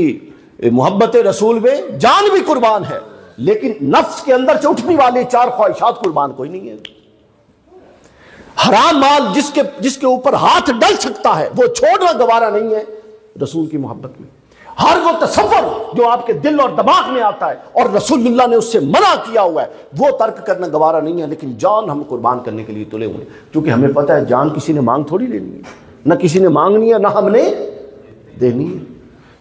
محبت رسول میں جان بھی قربان ہے، لیکن نفس کے اندر سے اٹھنے والے چار خواہشات قربان کوئی نہیں ہے۔ حرام مال جس کے اوپر ہاتھ ڈل سکتا ہے وہ چھوڑنا گوارا نہیں ہے رسول کی محبت میں۔ ہر وہ تصور جو آپ کے دل اور دماغ میں آتا ہے اور رسول اللہ نے اس سے منع کیا ہوا ہے وہ ترک کرنا گوارا نہیں ہے، لیکن جان ہم قربان کرنے کے لیے تلے ہوئے ہیں، کیونکہ ہمیں پتہ ہے جان کسی نے مانگ تھوڑی لینی ہے، نہ کسی نے مانگنی ہے نہ ہم نے دینی ہے۔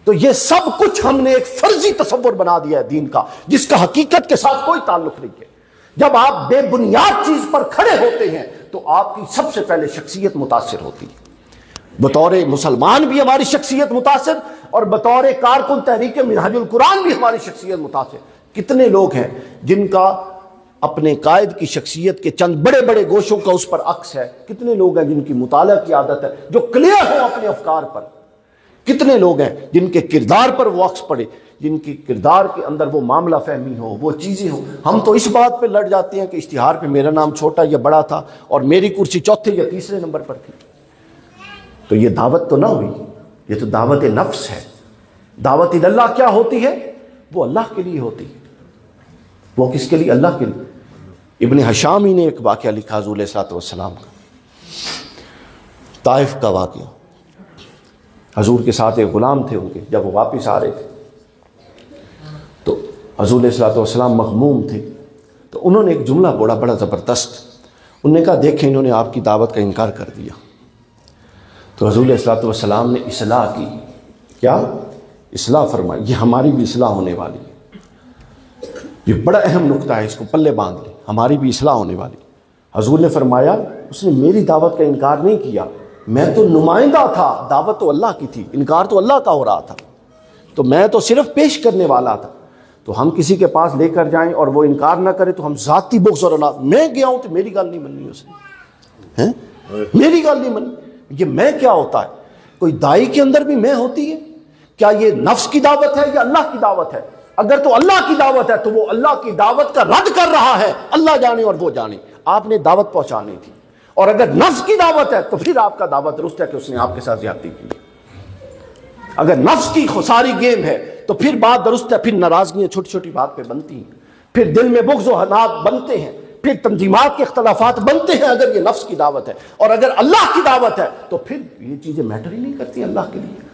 تو یہ سب کچھ ہم نے ایک فرضی تصور بنا دیا ہے دین کا، جس کا حقیقت کے ساتھ کوئی تعلق نہیں ہے۔ جب آپ بے بنیاد چیز پر کھڑے ہوتے ہیں تو آپ کی سب سے پہلے شخصیت متاثر ہوتی ہے۔ بطور مسلمان بھی ہماری شخصیت متاثر، اور بطور کارکن تحریک منہاج القرآن بھی ہماری شخصیت متاثر۔ کتنے لوگ ہیں جن کا اپنے قائد کی شخصیت کے چند بڑے بڑے گوشوں کا اس پر عکس ہے، کتنے لوگ ہیں جن کی مطالعہ کی عادت ہے، جو کلیئر ہو اپنے افکار پر، کتنے لوگ ہیں جن کے کردار پر وہ عکس پڑے، جن کی کردار کے اندر وہ معاملہ فہمی ہو، وہ چیزیں ہوں۔ ہم تو اس بات پہ لڑ جاتے ہیں کہ اشتہار پہ میرا نام چھوٹا یا بڑا تھا اور میری کرسی چوتھے یا تیسرے نمبر پر تھی، تو یہ دعوت تو نہ ہوئی، یہ تو دعوت نفس ہے۔ دعوت اللہ کیا ہوتی ہے؟ وہ اللہ کے لیے ہوتی ہے۔ وہ کس کے لیے؟ اللہ کے لیے۔ ابن حشامی نے ایک واقعہ لکھا حضور علیہ السلام کا، طائف کا واقعہ۔ حضور کے ساتھ ایک غلام تھے ان کے، جب وہ واپس آ رہے تھے تو حضور علیہ السلام مغموم تھے، تو انہوں نے ایک جملہ بولا بڑا زبردست۔ انہوں نے کہا دیکھیں انہوں نے آپ کی دعوت کا انکار کر دیا۔ تو حضور علیہ السلام نے اصلاح کی، کیا اصلاح فرمائی، یہ ہماری بھی اصلاح ہونے والی ہے۔ یہ بڑا اہم نقطہ ہے، اس کو پلے باندھ لیں، ہماری بھی اصلاح ہونے والی۔ حضور نے فرمایا اس نے میری دعوت کا انکار نہیں کیا، میں تو نمائندہ تھا، دعوت تو اللہ کی تھی، انکار تو اللہ کا ہو رہا تھا، تو میں تو صرف پیش کرنے والا تھا۔ تو ہم کسی کے پاس لے کر جائیں اور وہ انکار نہ کرے تو ہم ذاتی بغض اور اللہ، میں گیا ہوں تو میری گل نہیں مننی اس نے، میری گل نہیں مننی۔ یہ میں کیا ہوتا ہے؟ کوئی دائی کے اندر بھی میں ہوتی ہے؟ کیا یہ نفس کی دعوت ہے یا اللہ کی دعوت ہے؟ اگر تو اللہ کی دعوت ہے تو وہ اللہ کی دعوت کا رد کر رہا ہے، اللہ جانے اور وہ جانے، آپ نے دعوت پہنچانی تھی۔ اور اگر نفس کی دعوت ہے تو پھر آپ کا دعوت درست ہے کہ اس نے آپ کے ساتھ زیادتی کی۔ اگر نفس کی ساری گیم ہے تو پھر بات درست ہے، پھر ناراضگیاں چھوٹی چھوٹی بات پہ بنتی ہیں، پھر دل میں بغض و حناق بنتے ہیں، پھر تنظیمات کے اختلافات بنتے ہیں اگر یہ نفس کی دعوت ہے۔ اور اگر اللہ کی دعوت ہے تو پھر یہ چیزیں میٹر ہی نہیں کرتی اللہ کے لیے۔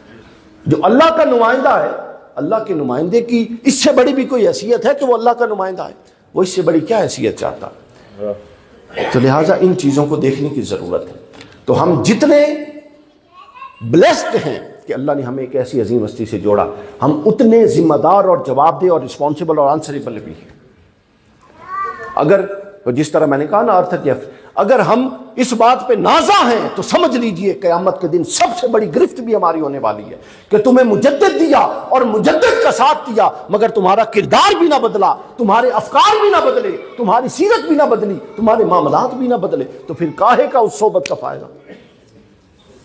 جو اللہ کا نمائندہ ہے، اللہ کے نمائندے کی اس سے بڑی بھی کوئی حیثیت ہے کہ وہ اللہ کا نمائندہ ہے؟ وہ اس سے بڑی کیا حیثیت چاہتا؟ تو لہٰذا ان چیزوں کو دیکھنے کی ضرورت ہے۔ تو ہم جتنے بلیسڈ ہیں کہ اللہ نے ہمیں ایک ایسی عظیم ہستی سے جوڑا، ہم اتنے ذمہ دار اور جواب دہ اور رسپانسبل اور آنسریبل بھی ہیں۔ اگر جس طرح میں نے کہا نا ارتھ، اگر ہم اس بات پہ نازا ہیں تو سمجھ لیجئے قیامت کے دن سب سے بڑی گرفت بھی ہماری ہونے والی ہے کہ تمہیں مجدد دیا اور مجدد کا ساتھ دیا، مگر تمہارا کردار بھی نہ بدلا، تمہارے افکار بھی نہ بدلے، تمہاری سیرت بھی نہ بدلی، تمہارے معاملات بھی نہ بدلے، تو پھر کاہے کا اس صحبت کا فائدہ؟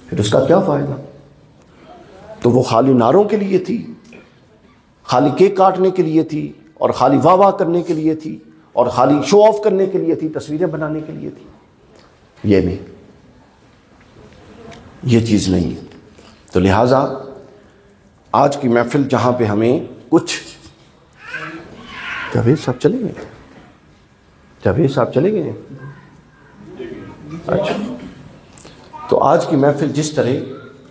پھر اس کا کیا فائدہ؟ تو وہ خالی نعروں کے لیے تھی، خالی کیک کاٹنے کے لیے تھی، اور خالی واہ واہ کرنے کے لیے تھی، اور خالی شو آف کرنے کے لیے تھی، تصویریں بنانے کے لیے تھی۔ یہ نہیں، یہ چیز نہیں ہے۔ تو لہٰذا آج کی محفل جہاں پہ ہمیں کچھ جاوید صاحب چلیں گے، جاوید صاحب چلیں گے، اچھا، تو آج کی محفل جس طرح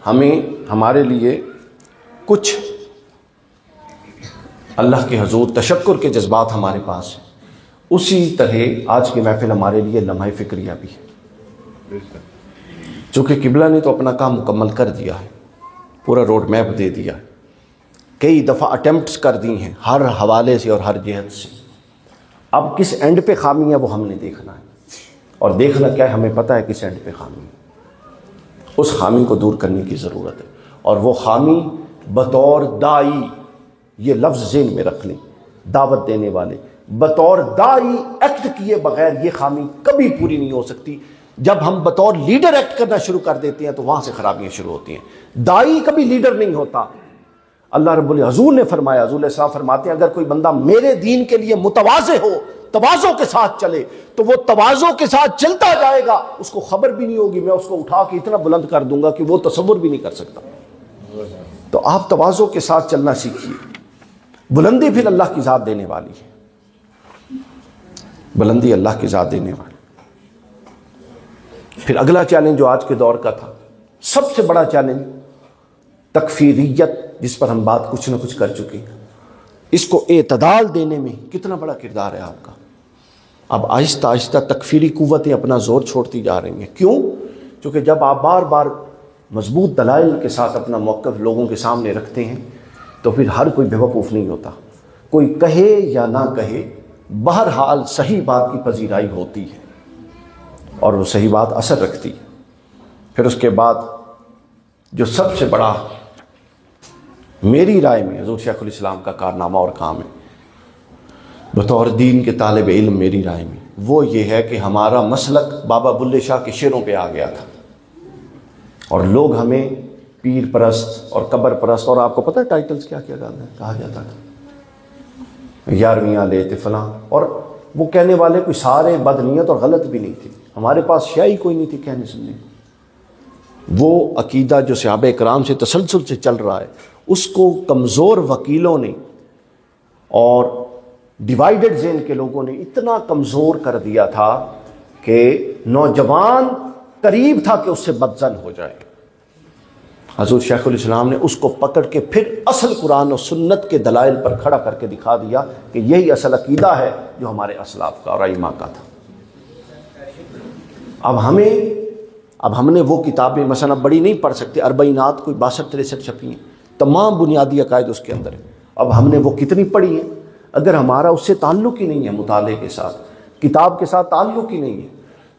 ہمیں ہمارے لیے کچھ اللہ کے حضور تشکر کے جذبات ہمارے پاس ہیں، اسی طرح آج کی محفل ہمارے لیے لمحہ فکریہ بھی ہے۔ چونکہ قبلہ نے تو اپنا کام مکمل کر دیا ہے، پورا روڈ میپ دے دیا ہے، کئی دفعہ اٹیمپٹس کر دی ہیں ہر حوالے سے اور ہر جہت سے۔ اب کس اینڈ پہ خامی ہے وہ ہم نے دیکھنا ہے، اور دیکھنا کیا ہے، ہمیں پتہ ہے کس اینڈ پہ خامی ہے۔ اس خامی کو دور کرنے کی ضرورت ہے، اور وہ خامی بطور داعی، یہ لفظ ذہن میں رکھ لیں، دعوت دینے والے بطور داعی ایکٹ کیے بغیر یہ خامی کبھی پوری نہیں ہو سکتی۔ جب ہم بطور لیڈر ایکٹ کرنا شروع کر دیتے ہیں تو وہاں سے خرابیاں شروع ہوتی ہیں۔ داعی کبھی لیڈر نہیں ہوتا۔ اللہ رب حضور نے فرمایا، حضور علیہ السلام فرماتے ہیں اگر کوئی بندہ میرے دین کے لیے متواضع ہو، تواضع کے ساتھ چلے، تو وہ تواضع کے ساتھ چلتا جائے گا، اس کو خبر بھی نہیں ہوگی، میں اس کو اٹھا کے اتنا بلند کر دوں گا کہ وہ تصور بھی نہیں کر سکتا۔ تو آپ تواضع کے ساتھ چلنا سیکھیے۔ بلندی پھر اللہ کی ذات دینے والی ہے، بلندی اللہ کی ذات دینے والی۔ پھر اگلا چیلنج جو آج کے دور کا تھا، سب سے بڑا چیلنج تکفیریت، جس پر ہم بات کچھ نہ کچھ کر چکے ہیں۔ اس کو اعتدال دینے میں کتنا بڑا کردار ہے آپ کا۔ اب آہستہ آہستہ تکفیری قوتیں اپنا زور چھوڑتی جا رہی ہیں۔ کیوں؟ کیونکہ جب آپ بار بار مضبوط دلائل کے ساتھ اپنا موقف لوگوں کے سامنے رکھتے ہیں تو پھر ہر کوئی بیوقوف نہیں ہوتا، کوئی کہے یا نہ کہے، بہرحال صحیح بات کی پذیرائی ہوتی ہے اور وہ صحیح بات اثر رکھتی ہے۔ پھر اس کے بعد جو سب سے بڑا میری رائے میں حضور شیخ الاسلام کا کارنامہ اور کام ہے بطور دین کے طالب علم، میری رائے میں وہ یہ ہے کہ ہمارا مسلک بابا بلے شاہ کے شعروں پہ آ گیا تھا، اور لوگ ہمیں پیر پرست اور قبر پرست، اور آپ کو پتہ ہے ٹائٹلز کیا کیا کہا جاتا تھا، یارویاں لیتے فلاں، اور وہ کہنے والے کوئی سارے بد نیت اور غلط بھی نہیں تھے، ہمارے پاس شیعی کوئی نہیں تھی کہنے سننے۔ وہ عقیدہ جو صحابہ کرام سے تسلسل سے چل رہا ہے، اس کو کمزور وکیلوں نے اور ڈیوائیڈڈ ذہن کے لوگوں نے اتنا کمزور کر دیا تھا کہ نوجوان قریب تھا کہ اس سے بدظن ہو جائے۔ حضور شیخ الاسلام نے اس کو پکڑ کے پھر اصل قرآن و سنت کے دلائل پر کھڑا کر کے دکھا دیا کہ یہی اصل عقیدہ ہے جو ہمارے اسلاف کا اور ائمہ کا تھا۔ اب ہم نے وہ کتابیں مثلا بڑی نہیں پڑھ سکتے، اربعینات کوئی 62-63 چھپی ہیں، تمام بنیادی عقائد اس کے اندر ہیں۔ اب ہم نے وہ کتنی پڑھی ہیں؟ اگر ہمارا اس سے تعلق ہی نہیں ہے، مطالعے کے ساتھ، کتاب کے ساتھ تعلق ہی نہیں ہے،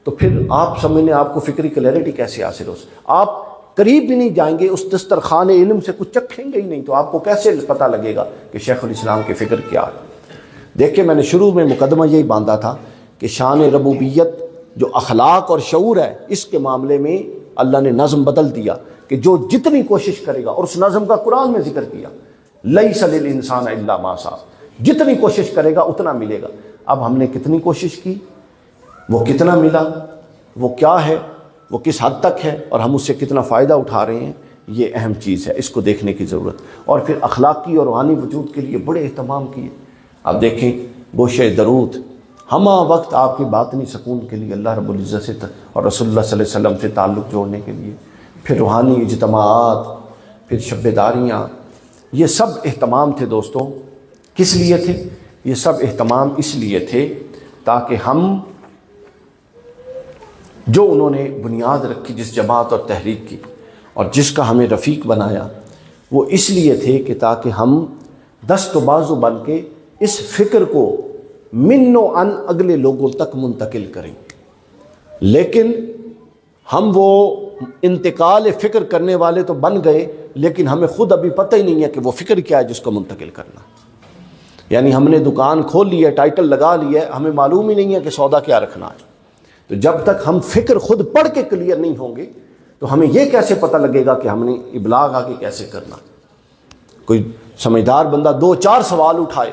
تو پھر آپ سمجھنے آپ کو فکری کلیئرٹی کیسے حاصل ہو؟ آپ قریب بھی نہیں جائیں گے، اس دسترخوان علم سے کچھ چکھیں گے ہی نہیں، تو آپ کو کیسے پتہ لگے گا کہ شیخ الاسلام کی فکر کیا ہے؟ دیکھیں، میں نے شروع میں مقدمہ یہی باندھا تھا کہ شان ربوبیت جو اخلاق اور شعور ہے، اس کے معاملے میں اللہ نے نظم بدل دیا کہ جو جتنی کوشش کرے گا، اور اس نظم کا قرآن میں ذکر کیا، لیس للانسان الا ما سعی، جتنی کوشش کرے گا اتنا ملے گا۔ اب ہم نے کتنی کوشش کی، وہ کتنا ملا، وہ کیا ہے، وہ کس حد تک ہے، اور ہم اس سے کتنا فائدہ اٹھا رہے ہیں، یہ اہم چیز ہے، اس کو دیکھنے کی ضرورت۔ اور پھر اخلاقی اور روحانی وجود کے لیے بڑے اہتمام کیے۔ اب دیکھیں، گوشے درود ہمہ وقت آپ کی باطنی سکون کے لیے اللہ رب العزت سے اور رسول اللہ صلی اللہ علیہ وسلم سے تعلق جوڑنے کے لیے، پھر روحانی اجتماعات، پھر شب داریاں، یہ سب اہتمام تھے دوستوں۔ کس لیے تھے یہ سب اہتمام؟ اس لیے تھے تاکہ ہم جو انہوں نے بنیاد رکھی، جس جماعت اور تحریک کی، اور جس کا ہمیں رفیق بنایا، وہ اس لیے تھے کہ تاکہ ہم دست و بازو بن کے اس فکر کو من و ان اگلے لوگوں تک منتقل کریں۔ لیکن ہم وہ انتقال فکر کرنے والے تو بن گئے، لیکن ہمیں خود ابھی پتہ ہی نہیں ہے کہ وہ فکر کیا ہے جس کو منتقل کرنا۔ یعنی ہم نے دکان کھول لی ہے، ٹائٹل لگا لی ہے، ہمیں معلوم ہی نہیں ہے کہ سودا کیا رکھنا ہے۔ تو جب تک ہم فکر خود پڑھ کے کلیئر نہیں ہوں گے تو ہمیں یہ کیسے پتہ لگے گا کہ ہم نے ابلاغ آگے کیسے کرنا۔ کوئی سمجھدار بندہ 2-4 سوال اٹھائے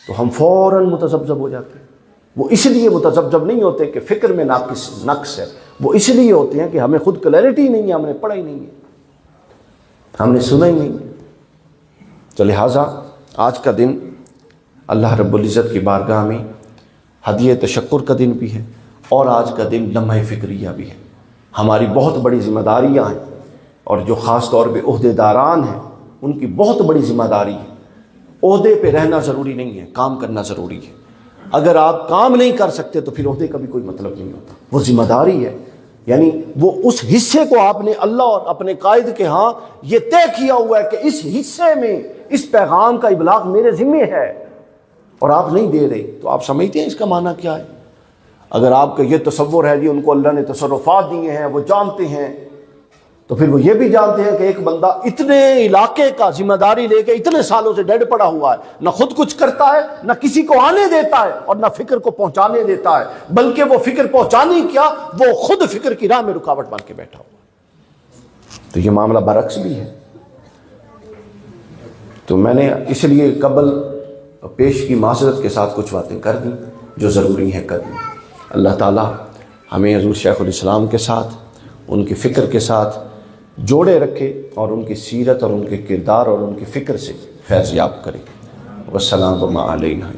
تو ہم فوراً متذبذب ہو جاتے ہیں۔ وہ اس لیے متذبذب نہیں ہوتے کہ فکر میں نقص ہے، وہ اس لیے ہوتے ہیں کہ ہمیں خود کلیئرٹی نہیں ہے، ہم نے پڑھا ہی نہیں ہے، ہم نے سنا ہی نہیں ہے۔ تو لہٰذا آج کا دن اللہ رب العزت کی بارگاہ میں ہدیہ تشکر کا دن بھی ہے، اور آج کا دن لمحہ فکریہ بھی ہے۔ ہماری بہت بڑی ذمہ داریاں ہیں، اور جو خاص طور پہ عہدے داران ہیں ان کی بہت بڑی ذمہ داری ہے۔ عہدے پہ رہنا ضروری نہیں ہے، کام کرنا ضروری ہے۔ اگر آپ کام نہیں کر سکتے تو پھر عہدے کا بھی کوئی مطلب نہیں ہوتا۔ وہ ذمہ داری ہے یعنی وہ اس حصے کو آپ نے اللہ اور اپنے قائد کے ہاں یہ طے کیا ہوا ہے کہ اس حصے میں اس پیغام کا ابلاغ میرے ذمہ ہے اور آپ نہیں دے رہے، تو آپ سمجھتے ہیں اس کا معنی کیا ہے؟ اگر آپ کا یہ تصور ہے جی ان کو اللہ نے تصرفات دیے ہیں وہ جانتے ہیں، تو پھر وہ یہ بھی جانتے ہیں کہ ایک بندہ اتنے علاقے کا ذمہ داری لے کے اتنے سالوں سے ڈیڈ پڑا ہوا ہے، نہ خود کچھ کرتا ہے، نہ کسی کو آنے دیتا ہے، اور نہ فکر کو پہنچانے دیتا ہے، بلکہ وہ فکر پہنچانی کیا، وہ خود فکر کی راہ میں رکاوٹ بن کے بیٹھا ہوا۔ تو یہ معاملہ برعکس بھی ہے۔ تو میں نے اس لیے قبل پیش کی معذرت کے ساتھ کچھ باتیں کر دیں جو ضروری ہیں کر دیں۔ اللہ تعالیٰ ہمیں حضور شیخ الاسلام کے ساتھ، ان کی فکر کے ساتھ جوڑے رکھے اور ان کی سیرت اور ان کے کردار اور ان کی فکر سے فیض یاب کرے۔ والسلام علینا۔